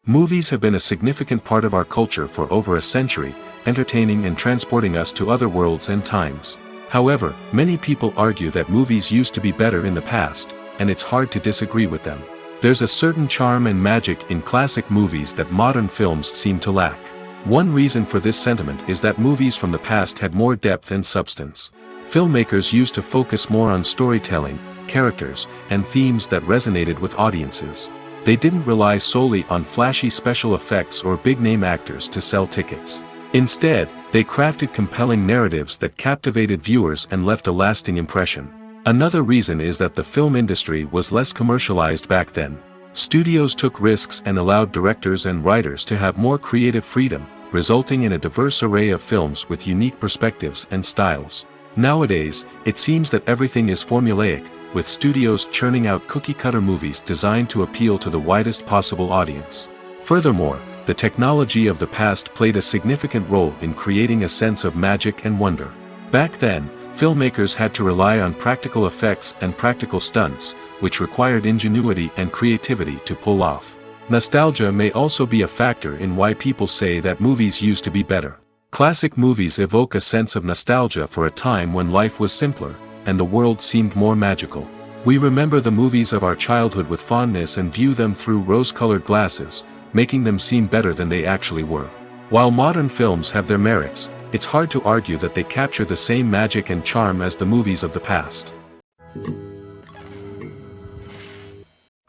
Movies have been a significant part of our culture for over a century, entertaining and transporting us to other worlds and times. However, many people argue that movies used to be better in the past, and it's hard to disagree with them. There's a certain charm and magic in classic movies that modern films seem to lack. One reason for this sentiment is that movies from the past had more depth and substance. Filmmakers used to focus more on storytelling, characters, and themes that resonated with audiences. They didn't rely solely on flashy special effects or big-name actors to sell tickets. Instead, they crafted compelling narratives that captivated viewers and left a lasting impression. Another reason is that the film industry was less commercialized back then. Studios took risks and allowed directors and writers to have more creative freedom, resulting in a diverse array of films with unique perspectives and styles. Nowadays, it seems that everything is formulaic, with studios churning out cookie-cutter movies designed to appeal to the widest possible audience. Furthermore, the technology of the past played a significant role in creating a sense of magic and wonder. Back then, filmmakers had to rely on practical effects and practical stunts, which required ingenuity and creativity to pull off. Nostalgia may also be a factor in why people say that movies used to be better. Classic movies evoke a sense of nostalgia for a time when life was simpler, and the world seemed more magical. We remember the movies of our childhood with fondness and view them through rose-colored glasses, making them seem better than they actually were. While modern films have their merits, it's hard to argue that they capture the same magic and charm as the movies of the past.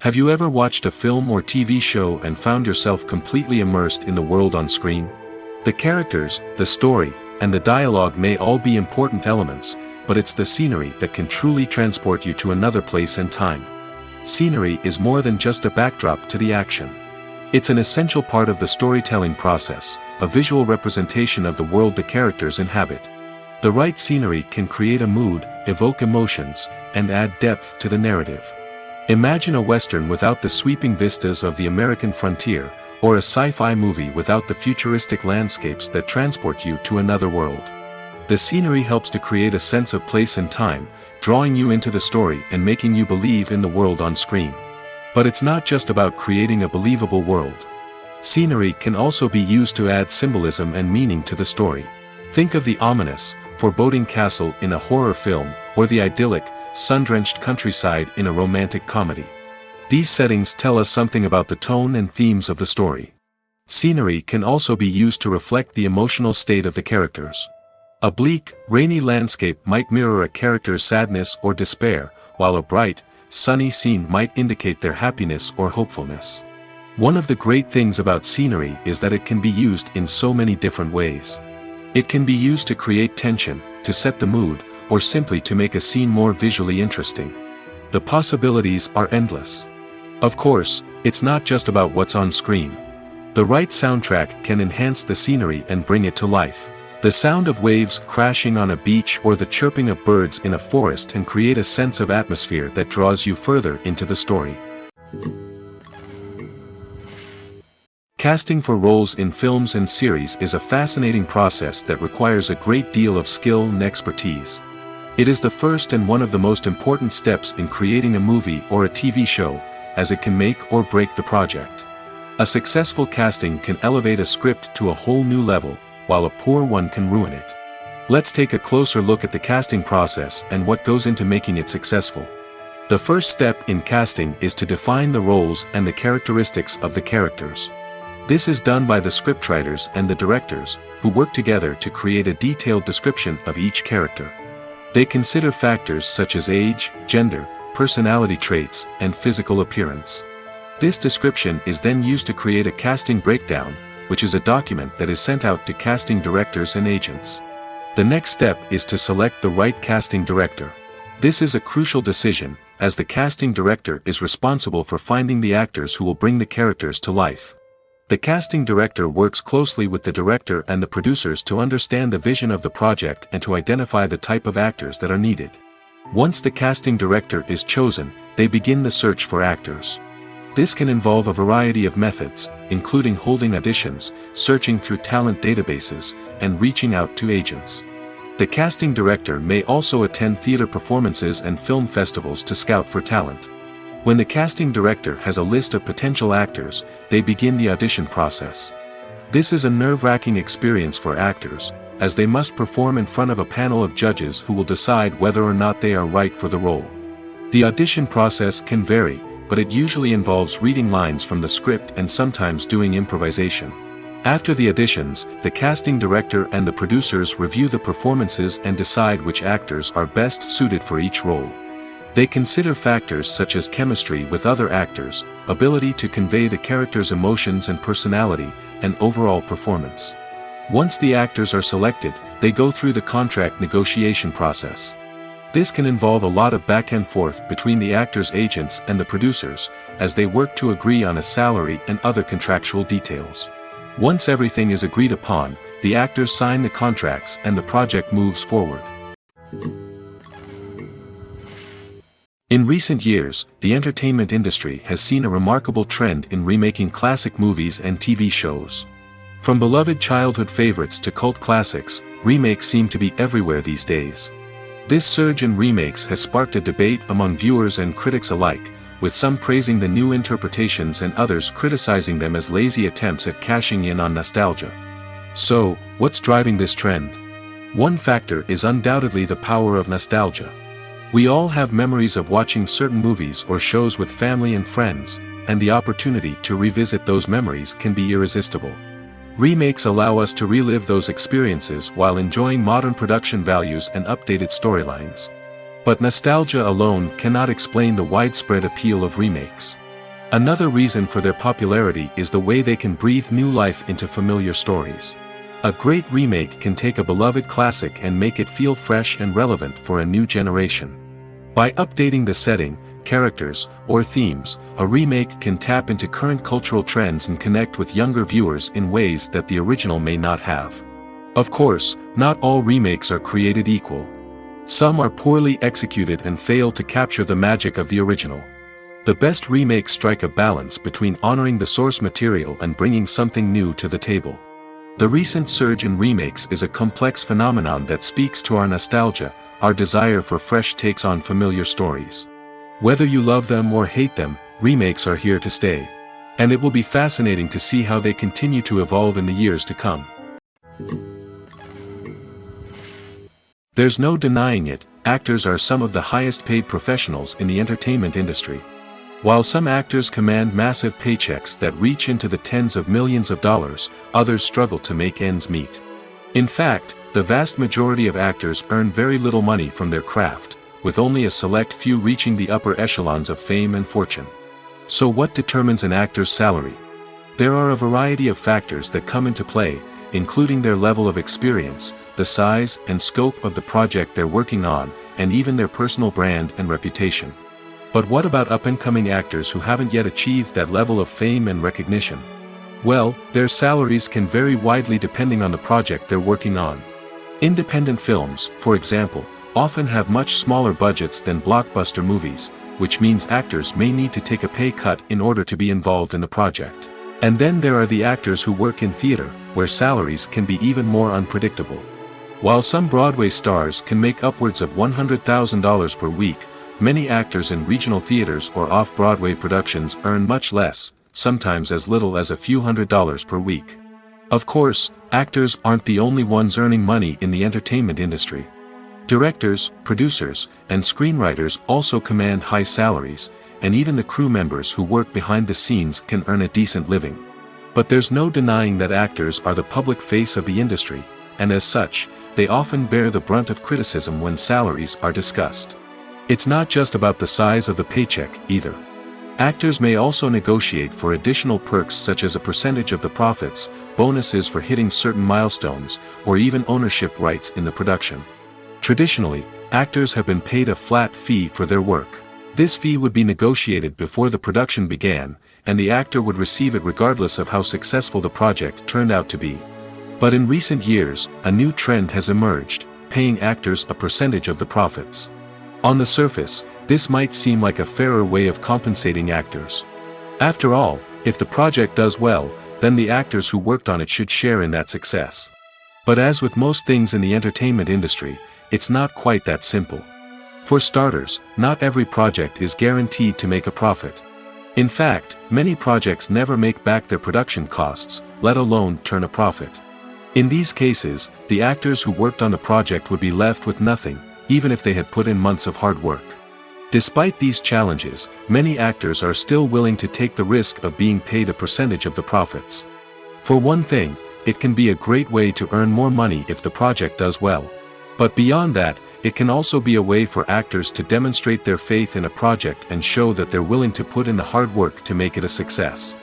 Have you ever watched a film or TV show and found yourself completely immersed in the world on screen? The characters, the story, and the dialogue may all be important elements, but it's the scenery that can truly transport you to another place and time. Scenery is more than just a backdrop to the action. It's an essential part of the storytelling process, a visual representation of the world the characters inhabit. The right scenery can create a mood, evoke emotions, and add depth to the narrative. Imagine a Western without the sweeping vistas of the American frontier, or a sci-fi movie without the futuristic landscapes that transport you to another world. The scenery helps to create a sense of place and time, drawing you into the story and making you believe in the world on screen. But it's not just about creating a believable world. Scenery can also be used to add symbolism and meaning to the story. Think of the ominous, foreboding castle in a horror film, or the idyllic, sun-drenched countryside in a romantic comedy. These settings tell us something about the tone and themes of the story. Scenery can also be used to reflect the emotional state of the characters. A bleak, rainy landscape might mirror a character's sadness or despair, while a bright, sunny scene might indicate their happiness or hopefulness. One of the great things about scenery is that it can be used in so many different ways. It can be used to create tension, to set the mood, or simply to make a scene more visually interesting. The possibilities are endless. Of course, it's not just about what's on screen. The right soundtrack can enhance the scenery and bring it to life. The sound of waves crashing on a beach or the chirping of birds in a forest can create a sense of atmosphere that draws you further into the story. Casting for roles in films and series is a fascinating process that requires a great deal of skill and expertise. It is the first and one of the most important steps in creating a movie or a TV show, as it can make or break the project. A successful casting can elevate a script to a whole new level, while a poor one can ruin it. Let's take a closer look at the casting process and what goes into making it successful. The first step in casting is to define the roles and the characteristics of the characters. This is done by the scriptwriters and the directors, who work together to create a detailed description of each character. They consider factors such as age, gender, personality traits, and physical appearance. This description is then used to create a casting breakdown, which is a document that is sent out to casting directors and agents. The next step is to select the right casting director. This is a crucial decision, as the casting director is responsible for finding the actors who will bring the characters to life. The casting director works closely with the director and the producers to understand the vision of the project and to identify the type of actors that are needed. Once the casting director is chosen, they begin the search for actors. This can involve a variety of methods, including holding auditions, searching through talent databases, and reaching out to agents. The casting director may also attend theater performances and film festivals to scout for talent. When the casting director has a list of potential actors, they begin the audition process. This is a nerve-wracking experience for actors, as they must perform in front of a panel of judges who will decide whether or not they are right for the role. The audition process can vary, but it usually involves reading lines from the script and sometimes doing improvisation. After the auditions, the casting director and the producers review the performances and decide which actors are best suited for each role. They consider factors such as chemistry with other actors, ability to convey the character's emotions and personality, and overall performance. Once the actors are selected, they go through the contract negotiation process. This can involve a lot of back and forth between the actors' agents and the producers, as they work to agree on a salary and other contractual details. Once everything is agreed upon, the actors sign the contracts and the project moves forward. In recent years, the entertainment industry has seen a remarkable trend in remaking classic movies and TV shows. From beloved childhood favorites to cult classics, remakes seem to be everywhere these days. This surge in remakes has sparked a debate among viewers and critics alike, with some praising the new interpretations and others criticizing them as lazy attempts at cashing in on nostalgia. So, what's driving this trend? One factor is undoubtedly the power of nostalgia. We all have memories of watching certain movies or shows with family and friends, and the opportunity to revisit those memories can be irresistible. Remakes allow us to relive those experiences while enjoying modern production values and updated storylines. But nostalgia alone cannot explain the widespread appeal of remakes. Another reason for their popularity is the way they can breathe new life into familiar stories. A great remake can take a beloved classic and make it feel fresh and relevant for a new generation. By updating the setting, characters, or themes, a remake can tap into current cultural trends and connect with younger viewers in ways that the original may not have. Of course, not all remakes are created equal. Some are poorly executed and fail to capture the magic of the original. The best remakes strike a balance between honoring the source material and bringing something new to the table. The recent surge in remakes is a complex phenomenon that speaks to our nostalgia, our desire for fresh takes on familiar stories. Whether you love them or hate them, remakes are here to stay. And it will be fascinating to see how they continue to evolve in the years to come. There's no denying it, actors are some of the highest paid professionals in the entertainment industry. While some actors command massive paychecks that reach into the tens of millions of dollars, others struggle to make ends meet. In fact, the vast majority of actors earn very little money from their craft, with only a select few reaching the upper echelons of fame and fortune. So what determines an actor's salary? There are a variety of factors that come into play, including their level of experience, the size and scope of the project they're working on, and even their personal brand and reputation. But what about up-and-coming actors who haven't yet achieved that level of fame and recognition? Well, their salaries can vary widely depending on the project they're working on. Independent films, for example, often have much smaller budgets than blockbuster movies, which means actors may need to take a pay cut in order to be involved in the project. And then there are the actors who work in theater, where salaries can be even more unpredictable. While some Broadway stars can make upwards of $100,000 per week, many actors in regional theaters or off-Broadway productions earn much less, sometimes as little as a few $100s per week. Of course, actors aren't the only ones earning money in the entertainment industry. Directors, producers, and screenwriters also command high salaries, and even the crew members who work behind the scenes can earn a decent living. But there's no denying that actors are the public face of the industry, and as such, they often bear the brunt of criticism when salaries are discussed. It's not just about the size of the paycheck, either. Actors may also negotiate for additional perks such as a percentage of the profits, bonuses for hitting certain milestones, or even ownership rights in the production. Traditionally, actors have been paid a flat fee for their work. This fee would be negotiated before the production began, and the actor would receive it regardless of how successful the project turned out to be. But in recent years, a new trend has emerged, paying actors a percentage of the profits. On the surface, this might seem like a fairer way of compensating actors. After all, if the project does well, then the actors who worked on it should share in that success. But as with most things in the entertainment industry, it's not quite that simple. For starters, not every project is guaranteed to make a profit. In fact, many projects never make back their production costs, let alone turn a profit. In these cases, the actors who worked on the project would be left with nothing, even if they had put in months of hard work. Despite these challenges, many actors are still willing to take the risk of being paid a percentage of the profits. For one thing, it can be a great way to earn more money if the project does well. But beyond that, it can also be a way for actors to demonstrate their faith in a project and show that they're willing to put in the hard work to make it a success.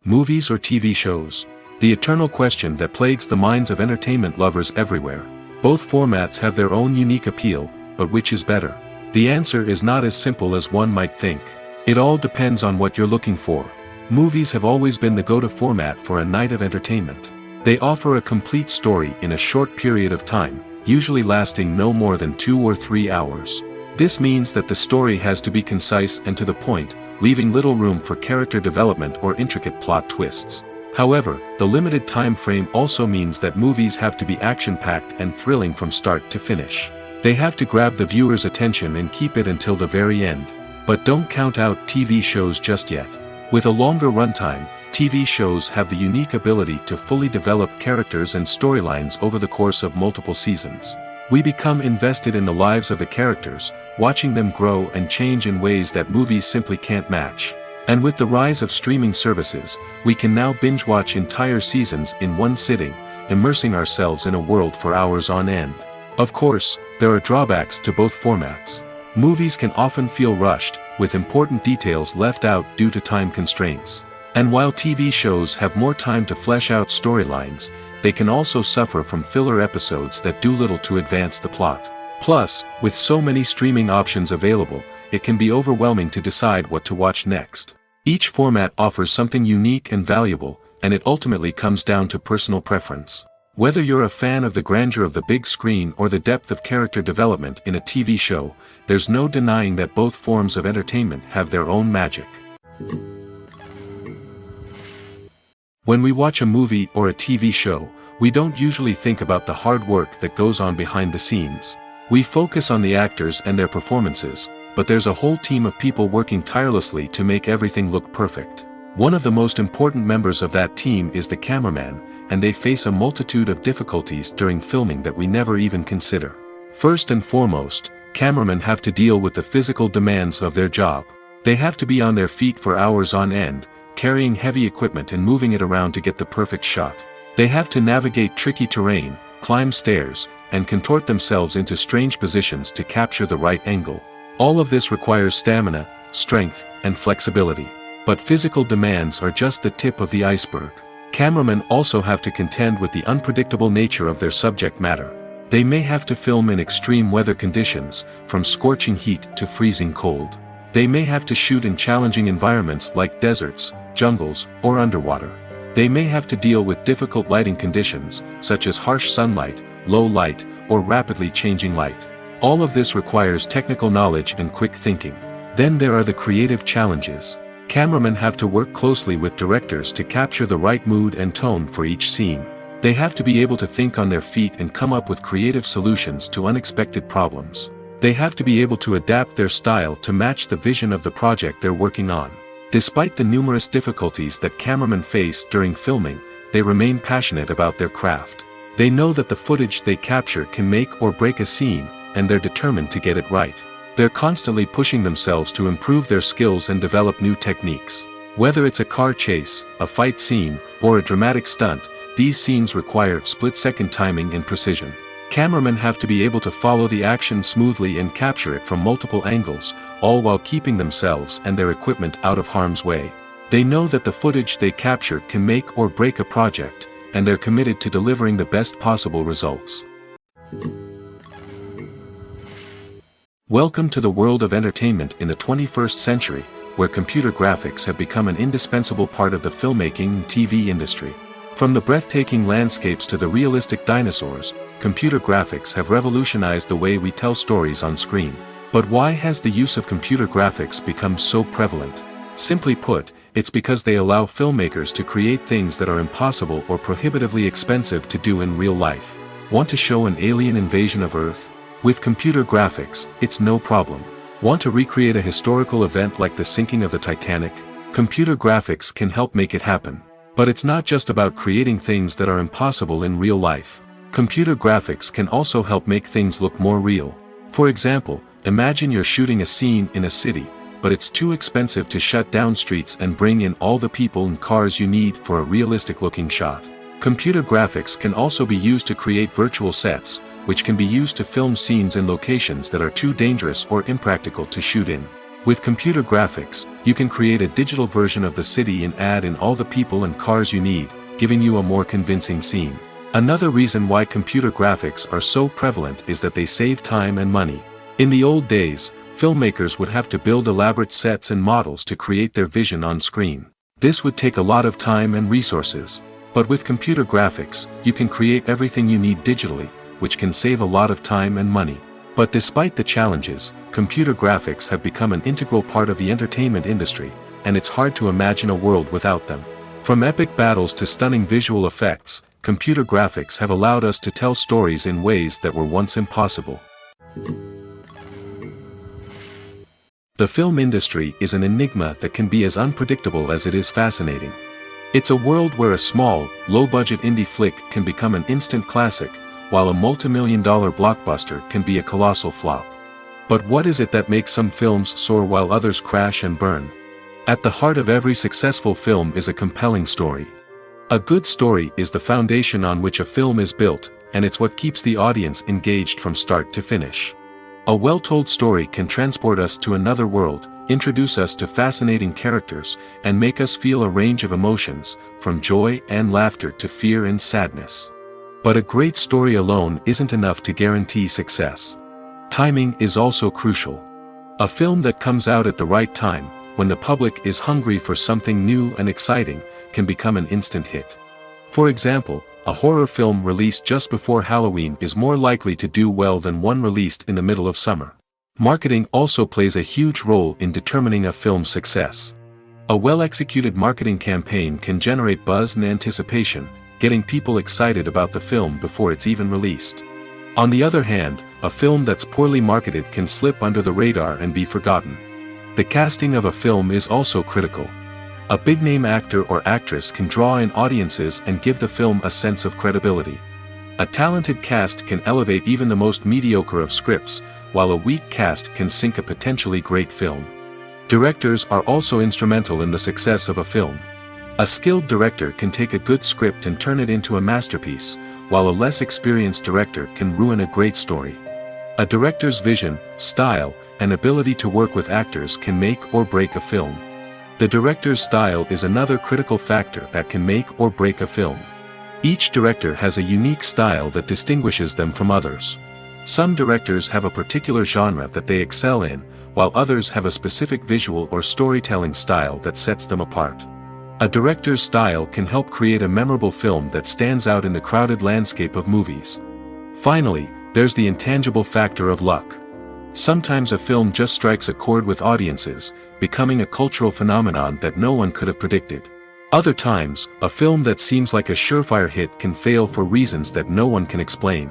Movies or TV shows? The eternal question that plagues the minds of entertainment lovers everywhere. Both formats have their own unique appeal, but which is better? The answer is not as simple as one might think. It all depends on what you're looking for. Movies have always been the go-to format for a night of entertainment. They offer a complete story in a short period of time, usually lasting no more than 2 or 3 hours. This means that the story has to be concise and to the point, leaving little room for character development or intricate plot twists. However, the limited time frame also means that movies have to be action-packed and thrilling from start to finish. They have to grab the viewer's attention and keep it until the very end. But don't count out TV shows just yet. With a longer runtime, TV shows have the unique ability to fully develop characters and storylines over the course of multiple seasons. We become invested in the lives of the characters, watching them grow and change in ways that movies simply can't match. And with the rise of streaming services, we can now binge-watch entire seasons in one sitting, immersing ourselves in a world for hours on end. Of course, there are drawbacks to both formats. Movies can often feel rushed, with important details left out due to time constraints. And while TV shows have more time to flesh out storylines, they can also suffer from filler episodes that do little to advance the plot. Plus, with so many streaming options available, it can be overwhelming to decide what to watch next. Each format offers something unique and valuable, and it ultimately comes down to personal preference. Whether you're a fan of the grandeur of the big screen or the depth of character development in a TV show, there's no denying that both forms of entertainment have their own magic. When we watch a movie or a TV show, we don't usually think about the hard work that goes on behind the scenes. We focus on the actors and their performances, but there's a whole team of people working tirelessly to make everything look perfect. One of the most important members of that team is the cameraman, and they face a multitude of difficulties during filming that we never even consider. First and foremost, cameramen have to deal with the physical demands of their job. They have to be on their feet for hours on end, carrying heavy equipment and moving it around to get the perfect shot. They have to navigate tricky terrain, climb stairs, and contort themselves into strange positions to capture the right angle. All of this requires stamina, strength, and flexibility. But physical demands are just the tip of the iceberg. Cameramen also have to contend with the unpredictable nature of their subject matter. They may have to film in extreme weather conditions, from scorching heat to freezing cold. They may have to shoot in challenging environments like deserts, jungles, or underwater. They may have to deal with difficult lighting conditions, such as harsh sunlight, low light, or rapidly changing light. All of this requires technical knowledge and quick thinking. Then there are the creative challenges. Cameramen have to work closely with directors to capture the right mood and tone for each scene. They have to be able to think on their feet and come up with creative solutions to unexpected problems. They have to be able to adapt their style to match the vision of the project they're working on. Despite the numerous difficulties that cameramen face during filming, they remain passionate about their craft. They know that the footage they capture can make or break a scene, and they're determined to get it right. They're constantly pushing themselves to improve their skills and develop new techniques. Whether it's a car chase, a fight scene, or a dramatic stunt, these scenes require split-second timing and precision. Cameramen have to be able to follow the action smoothly and capture it from multiple angles, all while keeping themselves and their equipment out of harm's way. They know that the footage they capture can make or break a project, and they're committed to delivering the best possible results. Welcome to the world of entertainment in the 21st century, where computer graphics have become an indispensable part of the filmmaking and TV industry. From the breathtaking landscapes to the realistic dinosaurs, computer graphics have revolutionized the way we tell stories on screen. But why has the use of computer graphics become so prevalent? Simply put, it's because they allow filmmakers to create things that are impossible or prohibitively expensive to do in real life. Want to show an alien invasion of Earth? With computer graphics, it's no problem. Want to recreate a historical event like the sinking of the Titanic? Computer graphics can help make it happen. But it's not just about creating things that are impossible in real life. Computer graphics can also help make things look more real. For example, imagine you're shooting a scene in a city, but it's too expensive to shut down streets and bring in all the people and cars you need for a realistic-looking shot. Computer graphics can also be used to create virtual sets, which can be used to film scenes in locations that are too dangerous or impractical to shoot in. With computer graphics, you can create a digital version of the city and add in all the people and cars you need, giving you a more convincing scene. Another reason why computer graphics are so prevalent is that they save time and money. In the old days, filmmakers would have to build elaborate sets and models to create their vision on screen. This would take a lot of time and resources. But with computer graphics, you can create everything you need digitally, which can save a lot of time and money. But despite the challenges, computer graphics have become an integral part of the entertainment industry, and it's hard to imagine a world without them. From epic battles to stunning visual effects, computer graphics have allowed us to tell stories in ways that were once impossible. The film industry is an enigma that can be as unpredictable as it is fascinating. It's a world where a small, low-budget indie flick can become an instant classic, while a multi-million-dollar blockbuster can be a colossal flop. But what is it that makes some films soar while others crash and burn? At the heart of every successful film is a compelling story. A good story is the foundation on which a film is built, and it's what keeps the audience engaged from start to finish. A well-told story can transport us to another world, introduce us to fascinating characters, and make us feel a range of emotions, from joy and laughter to fear and sadness. But a great story alone isn't enough to guarantee success. Timing is also crucial. A film that comes out at the right time, when the public is hungry for something new and exciting, can become an instant hit. For example, a horror film released just before Halloween is more likely to do well than one released in the middle of summer. Marketing also plays a huge role in determining a film's success. A well-executed marketing campaign can generate buzz and anticipation, getting people excited about the film before it's even released. On the other hand, a film that's poorly marketed can slip under the radar and be forgotten. The casting of a film is also critical. A big-name actor or actress can draw in audiences and give the film a sense of credibility. A talented cast can elevate even the most mediocre of scripts, while a weak cast can sink a potentially great film. Directors are also instrumental in the success of a film. A skilled director can take a good script and turn it into a masterpiece, while a less experienced director can ruin a great story. A director's vision, style, and ability to work with actors can make or break a film. The director's style is another critical factor that can make or break a film. Each director has a unique style that distinguishes them from others. Some directors have a particular genre that they excel in, while others have a specific visual or storytelling style that sets them apart. A director's style can help create a memorable film that stands out in the crowded landscape of movies. Finally, there's the intangible factor of luck. Sometimes a film just strikes a chord with audiences, becoming a cultural phenomenon that no one could have predicted. Other times, a film that seems like a surefire hit can fail for reasons that no one can explain.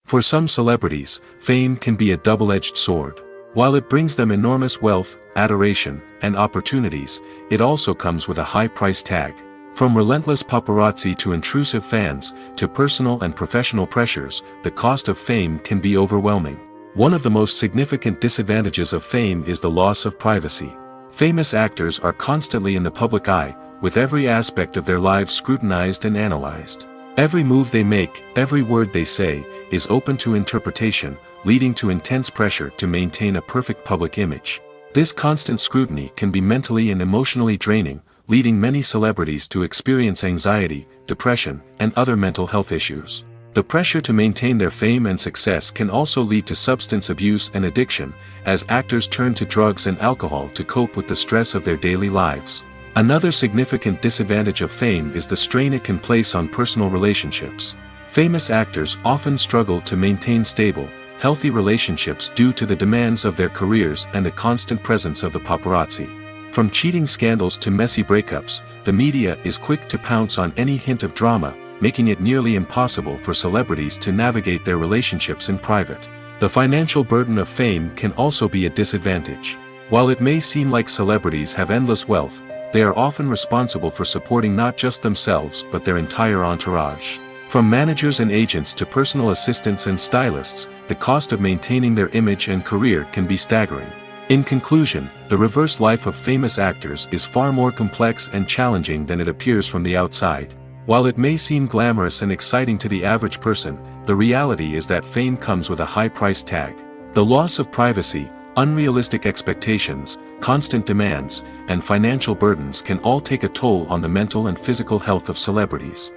For some celebrities, fame can be a double-edged sword. While it brings them enormous wealth, adoration, and opportunities, it also comes with a high price tag. From relentless paparazzi to intrusive fans, to personal and professional pressures, the cost of fame can be overwhelming. One of the most significant disadvantages of fame is the loss of privacy. Famous actors are constantly in the public eye, with every aspect of their lives scrutinized and analyzed. Every move they make, every word they say, is open to interpretation, leading to intense pressure to maintain a perfect public image. This constant scrutiny can be mentally and emotionally draining, leading many celebrities to experience anxiety, depression, and other mental health issues. The pressure to maintain their fame and success can also lead to substance abuse and addiction, as actors turn to drugs and alcohol to cope with the stress of their daily lives. Another significant disadvantage of fame is the strain it can place on personal relationships. Famous actors often struggle to maintain stable, healthy relationships due to the demands of their careers and the constant presence of the paparazzi. From cheating scandals to messy breakups, the media is quick to pounce on any hint of drama, making it nearly impossible for celebrities to navigate their relationships in private. The financial burden of fame can also be a disadvantage. While it may seem like celebrities have endless wealth, they are often responsible for supporting not just themselves but their entire entourage. From managers and agents to personal assistants and stylists, the cost of maintaining their image and career can be staggering. In conclusion, the reverse life of famous actors is far more complex and challenging than it appears from the outside. While it may seem glamorous and exciting to the average person, the reality is that fame comes with a high price tag. The loss of privacy, unrealistic expectations, constant demands, and financial burdens can all take a toll on the mental and physical health of celebrities.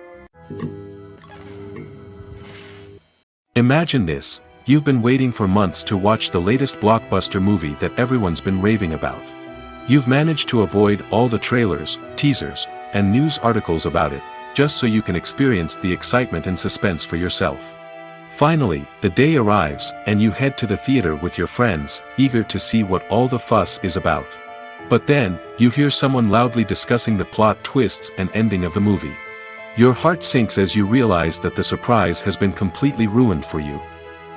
Imagine this: you've been waiting for months to watch the latest blockbuster movie that everyone's been raving about. You've managed to avoid all the trailers, teasers, and news articles about it, just so you can experience the excitement and suspense for yourself. Finally, the day arrives, and you head to the theater with your friends, eager to see what all the fuss is about. But then, you hear someone loudly discussing the plot twists and ending of the movie. Your heart sinks as you realize that the surprise has been completely ruined for you.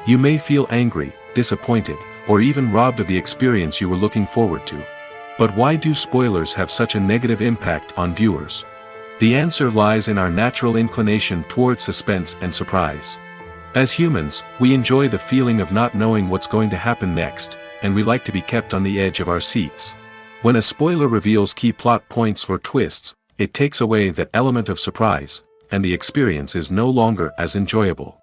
You may feel angry, disappointed, or even robbed of the experience you were looking forward to. But why do spoilers have such a negative impact on viewers? The answer lies in our natural inclination towards suspense and surprise. As humans, we enjoy the feeling of not knowing what's going to happen next, and we like to be kept on the edge of our seats. When a spoiler reveals key plot points or twists, it takes away that element of surprise, and the experience is no longer as enjoyable.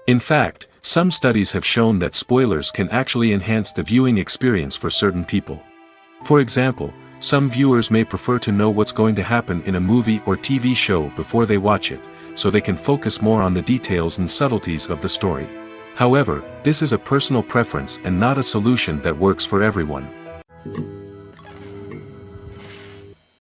In fact, some studies have shown that spoilers can actually enhance the viewing experience for certain people. For example, some viewers may prefer to know what's going to happen in a movie or TV show before they watch it, so they can focus more on the details and subtleties of the story. However, this is a personal preference and not a solution that works for everyone.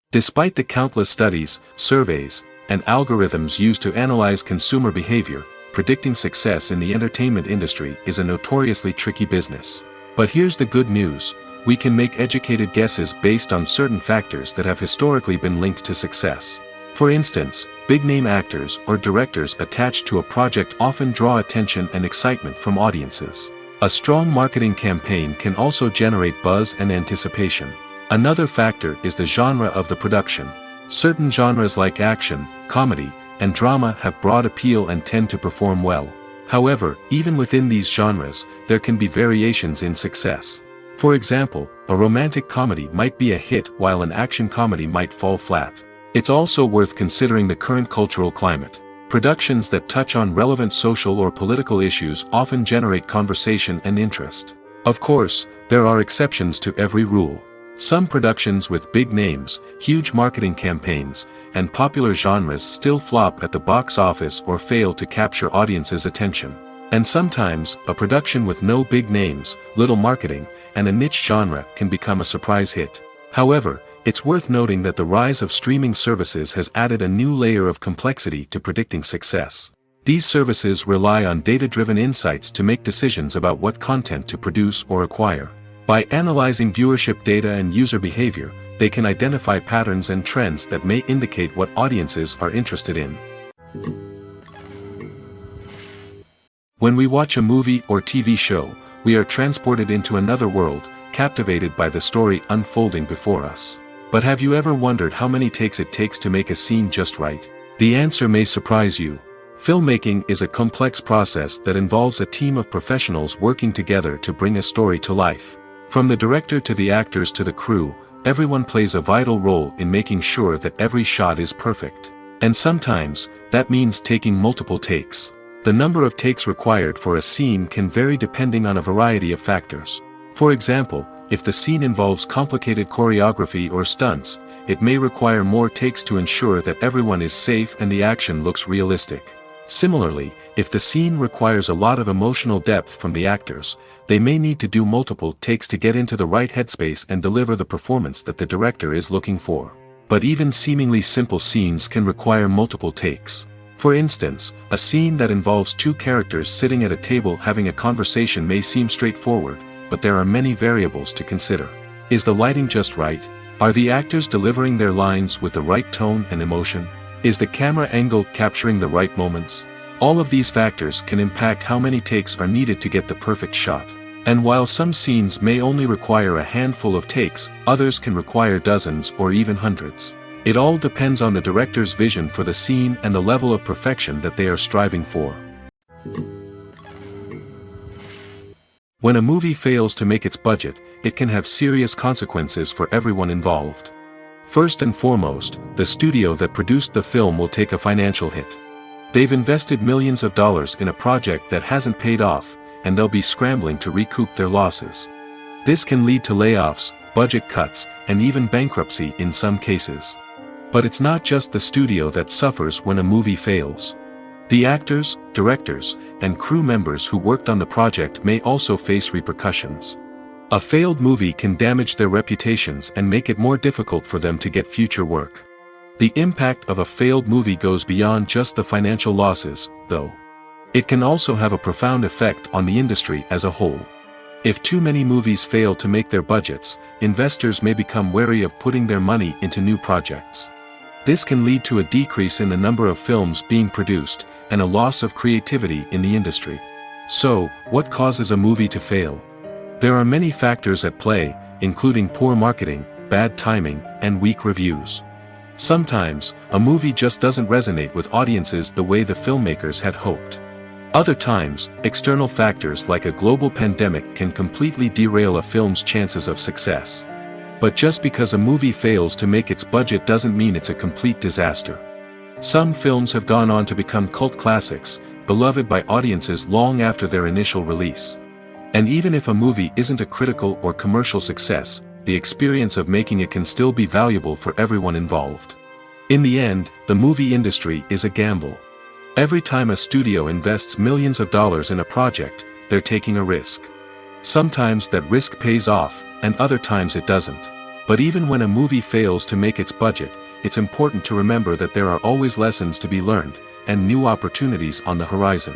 Despite the countless studies, surveys, and algorithms used to analyze consumer behavior, predicting success in the entertainment industry is a notoriously tricky business. But here's the good news: we can make educated guesses based on certain factors that have historically been linked to success. For instance, big-name actors or directors attached to a project often draw attention and excitement from audiences. A strong marketing campaign can also generate buzz and anticipation. Another factor is the genre of the production. Certain genres like action, comedy, and drama have broad appeal and tend to perform well. However, even within these genres, there can be variations in success. For example, a romantic comedy might be a hit while an action comedy might fall flat. It's also worth considering the current cultural climate. Productions that touch on relevant social or political issues often generate conversation and interest. Of course, there are exceptions to every rule. Some productions with big names, huge marketing campaigns, and popular genres still flop at the box office or fail to capture audiences' attention. And sometimes, a production with no big names, little marketing, and a niche genre can become a surprise hit. However, it's worth noting that the rise of streaming services has added a new layer of complexity to predicting success. These services rely on data-driven insights to make decisions about what content to produce or acquire. By analyzing viewership data and user behavior, they can identify patterns and trends that may indicate what audiences are interested in. When we watch a movie or TV show, we are transported into another world, captivated by the story unfolding before us. But have you ever wondered how many takes it takes to make a scene just right? The answer may surprise you. Filmmaking is a complex process that involves a team of professionals working together to bring a story to life. From the director to the actors to the crew, everyone plays a vital role in making sure that every shot is perfect. And sometimes, that means taking multiple takes. The number of takes required for a scene can vary depending on a variety of factors. For example, if the scene involves complicated choreography or stunts, it may require more takes to ensure that everyone is safe and the action looks realistic. Similarly, If the scene requires a lot of emotional depth from the actors, they may need to do multiple takes to get into the right headspace and deliver the performance that the director is looking for. But even seemingly simple scenes can require multiple takes. For instance, a scene that involves two characters sitting at a table having a conversation may seem straightforward, but there are many variables to consider. Is the lighting just right? Are the actors delivering their lines with the right tone and emotion? Is the camera angle capturing the right moments? All of these factors can impact how many takes are needed to get the perfect shot. And while some scenes may only require a handful of takes, others can require dozens or even hundreds. It all depends on the director's vision for the scene and the level of perfection that they are striving for. When a movie fails to make its budget, it can have serious consequences for everyone involved. First and foremost, the studio that produced the film will take a financial hit. They've invested millions of dollars in a project that hasn't paid off, and they'll be scrambling to recoup their losses. This can lead to layoffs, budget cuts, and even bankruptcy in some cases. But it's not just the studio that suffers when a movie fails. The actors, directors, and crew members who worked on the project may also face repercussions. A failed movie can damage their reputations and make it more difficult for them to get future work. The impact of a failed movie goes beyond just the financial losses, though. It can also have a profound effect on the industry as a whole. If too many movies fail to make their budgets, investors may become wary of putting their money into new projects. This can lead to a decrease in the number of films being produced, and a loss of creativity in the industry. So, what causes a movie to fail? There are many factors at play, including poor marketing, bad timing, and weak reviews. Sometimes, a movie just doesn't resonate with audiences the way the filmmakers had hoped. Other times, external factors like a global pandemic can completely derail a film's chances of success. But just because a movie fails to make its budget doesn't mean it's a complete disaster. Some films have gone on to become cult classics, beloved by audiences long after their initial release. And even if a movie isn't a critical or commercial success, the experience of making it can still be valuable for everyone involved. In the end, the movie industry is a gamble. Every time a studio invests millions of dollars in a project, they're taking a risk. Sometimes that risk pays off, and other times it doesn't. But even when a movie fails to make its budget, it's important to remember that there are always lessons to be learned, and new opportunities on the horizon.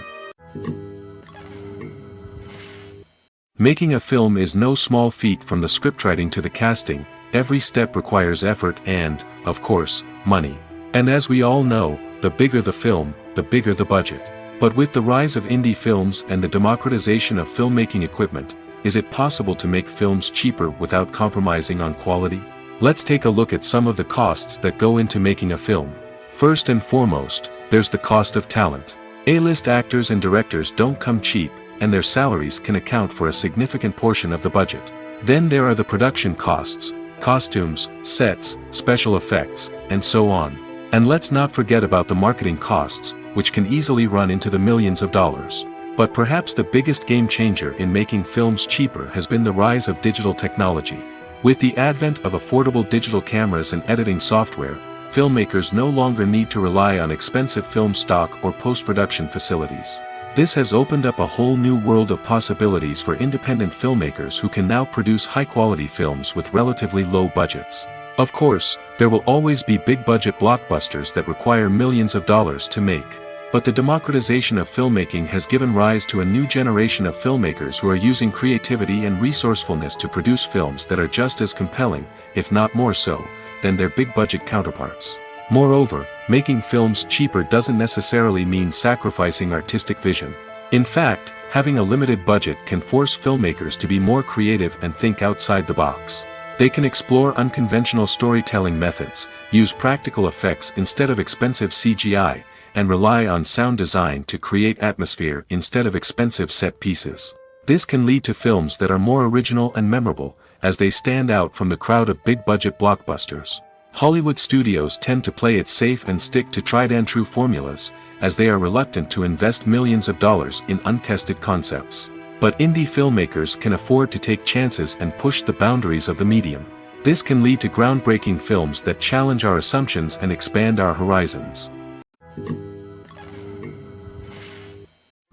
Making a film is no small feat. From the scriptwriting to the casting, every step requires effort and, of course, money. And as we all know, the bigger the film, the bigger the budget. But with the rise of indie films and the democratization of filmmaking equipment, is it possible to make films cheaper without compromising on quality? Let's take a look at some of the costs that go into making a film. First and foremost, there's the cost of talent. A-list actors and directors don't come cheap, and their salaries can account for a significant portion of the budget. Then there are the production costs, costumes, sets, special effects, and so on. And let's not forget about the marketing costs, which can easily run into the millions of dollars. But perhaps the biggest game changer in making films cheaper has been the rise of digital technology. With the advent of affordable digital cameras and editing software, filmmakers no longer need to rely on expensive film stock or post-production facilities. This has opened up a whole new world of possibilities for independent filmmakers who can now produce high-quality films with relatively low budgets. Of course, there will always be big-budget blockbusters that require millions of dollars to make. But the democratization of filmmaking has given rise to a new generation of filmmakers who are using creativity and resourcefulness to produce films that are just as compelling, if not more so, than their big-budget counterparts. Moreover, making films cheaper doesn't necessarily mean sacrificing artistic vision. In fact, having a limited budget can force filmmakers to be more creative and think outside the box. They can explore unconventional storytelling methods, use practical effects instead of expensive CGI, and rely on sound design to create atmosphere instead of expensive set pieces. This can lead to films that are more original and memorable, as they stand out from the crowd of big-budget blockbusters. Hollywood studios tend to play it safe and stick to tried-and-true formulas, as they are reluctant to invest millions of dollars in untested concepts. But indie filmmakers can afford to take chances and push the boundaries of the medium. This can lead to groundbreaking films that challenge our assumptions and expand our horizons.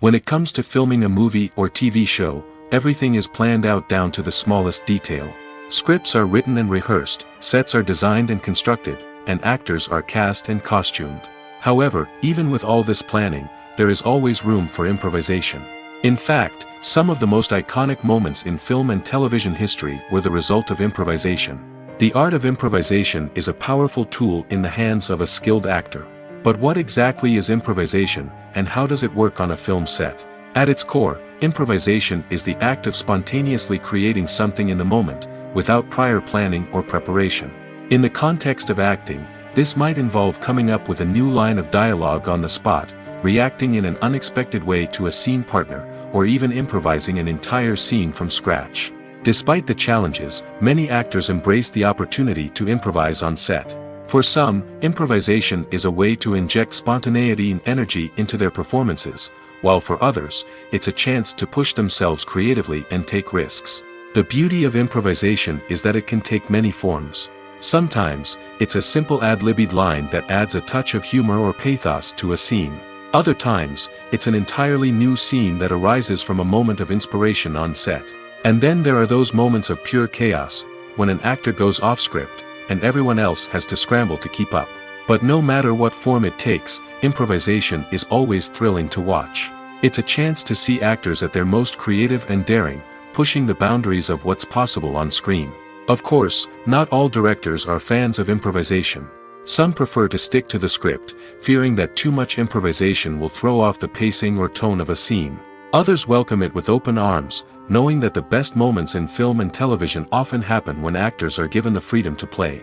When it comes to filming a movie or TV show, everything is planned out down to the smallest detail. Scripts are written and rehearsed, sets are designed and constructed, and actors are cast and costumed. However, even with all this planning, there is always room for improvisation. In fact, some of the most iconic moments in film and television history were the result of improvisation. The art of improvisation is a powerful tool in the hands of a skilled actor. But what exactly is improvisation, and how does it work on a film set? At its core, improvisation is the act of spontaneously creating something in the moment, without prior planning or preparation. In the context of acting, this might involve coming up with a new line of dialogue on the spot, reacting in an unexpected way to a scene partner, or even improvising an entire scene from scratch. Despite the challenges, many actors embrace the opportunity to improvise on set. For some, improvisation is a way to inject spontaneity and energy into their performances, while for others, it's a chance to push themselves creatively and take risks. The beauty of improvisation is that it can take many forms. Sometimes, it's a simple ad-libbed line that adds a touch of humor or pathos to a scene. Other times, it's an entirely new scene that arises from a moment of inspiration on set. And then there are those moments of pure chaos, when an actor goes off script, and everyone else has to scramble to keep up. But no matter what form it takes, improvisation is always thrilling to watch. It's a chance to see actors at their most creative and daring, pushing the boundaries of what's possible on screen. Of course, not all directors are fans of improvisation. Some prefer to stick to the script, fearing that too much improvisation will throw off the pacing or tone of a scene. Others welcome it with open arms, knowing that the best moments in film and television often happen when actors are given the freedom to play.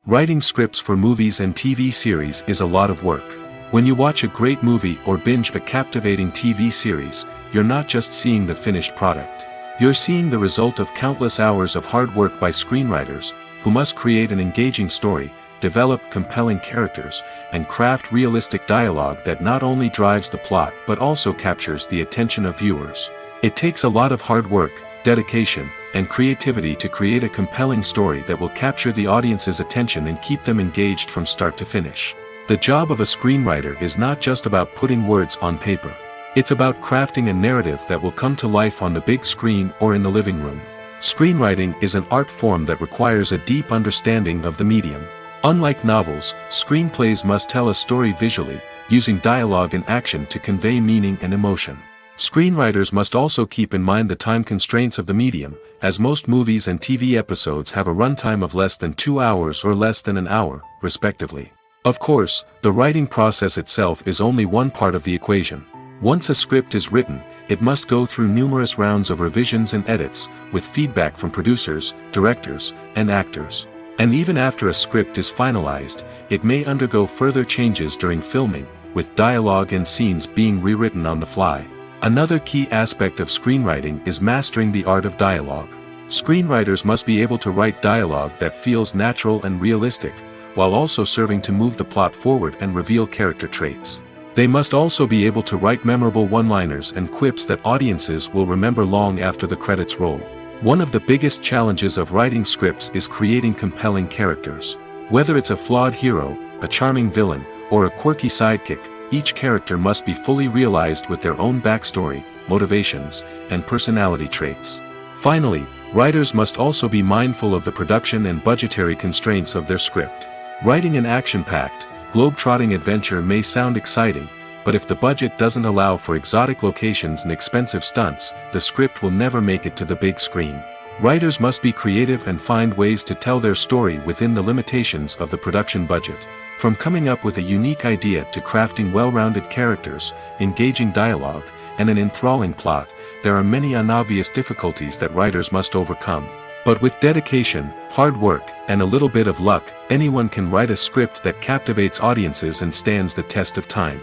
Writing scripts for movies and TV series is a lot of work. When you watch a great movie or binge a captivating TV series, you're not just seeing the finished product. You're seeing the result of countless hours of hard work by screenwriters, who must create an engaging story, develop compelling characters, and craft realistic dialogue that not only drives the plot but also captures the attention of viewers. It takes a lot of hard work, dedication, and creativity to create a compelling story that will capture the audience's attention and keep them engaged from start to finish. The job of a screenwriter is not just about putting words on paper. It's about crafting a narrative that will come to life on the big screen or in the living room. Screenwriting is an art form that requires a deep understanding of the medium. Unlike novels, screenplays must tell a story visually, using dialogue and action to convey meaning and emotion. Screenwriters must also keep in mind the time constraints of the medium, as most movies and TV episodes have a runtime of less than 2 hours or less than an hour, respectively. Of course, the writing process itself is only one part of the equation. Once a script is written, it must go through numerous rounds of revisions and edits, with feedback from producers, directors, and actors. And even after a script is finalized, it may undergo further changes during filming, with dialogue and scenes being rewritten on the fly. Another key aspect of screenwriting is mastering the art of dialogue. Screenwriters must be able to write dialogue that feels natural and realistic, while also serving to move the plot forward and reveal character traits. They must also be able to write memorable one-liners and quips that audiences will remember long after the credits roll. One of the biggest challenges of writing scripts is creating compelling characters. Whether it's a flawed hero, a charming villain, or a quirky sidekick, each character must be fully realized with their own backstory, motivations, and personality traits. Finally, writers must also be mindful of the production and budgetary constraints of their script. Writing an action-packed, globe-trotting adventure may sound exciting, but if the budget doesn't allow for exotic locations and expensive stunts, the script will never make it to the big screen. Writers must be creative and find ways to tell their story within the limitations of the production budget. From coming up with a unique idea to crafting well-rounded characters, engaging dialogue, and an enthralling plot, there are many unobvious difficulties that writers must overcome. But with dedication, hard work, and a little bit of luck, anyone can write a script that captivates audiences and stands the test of time.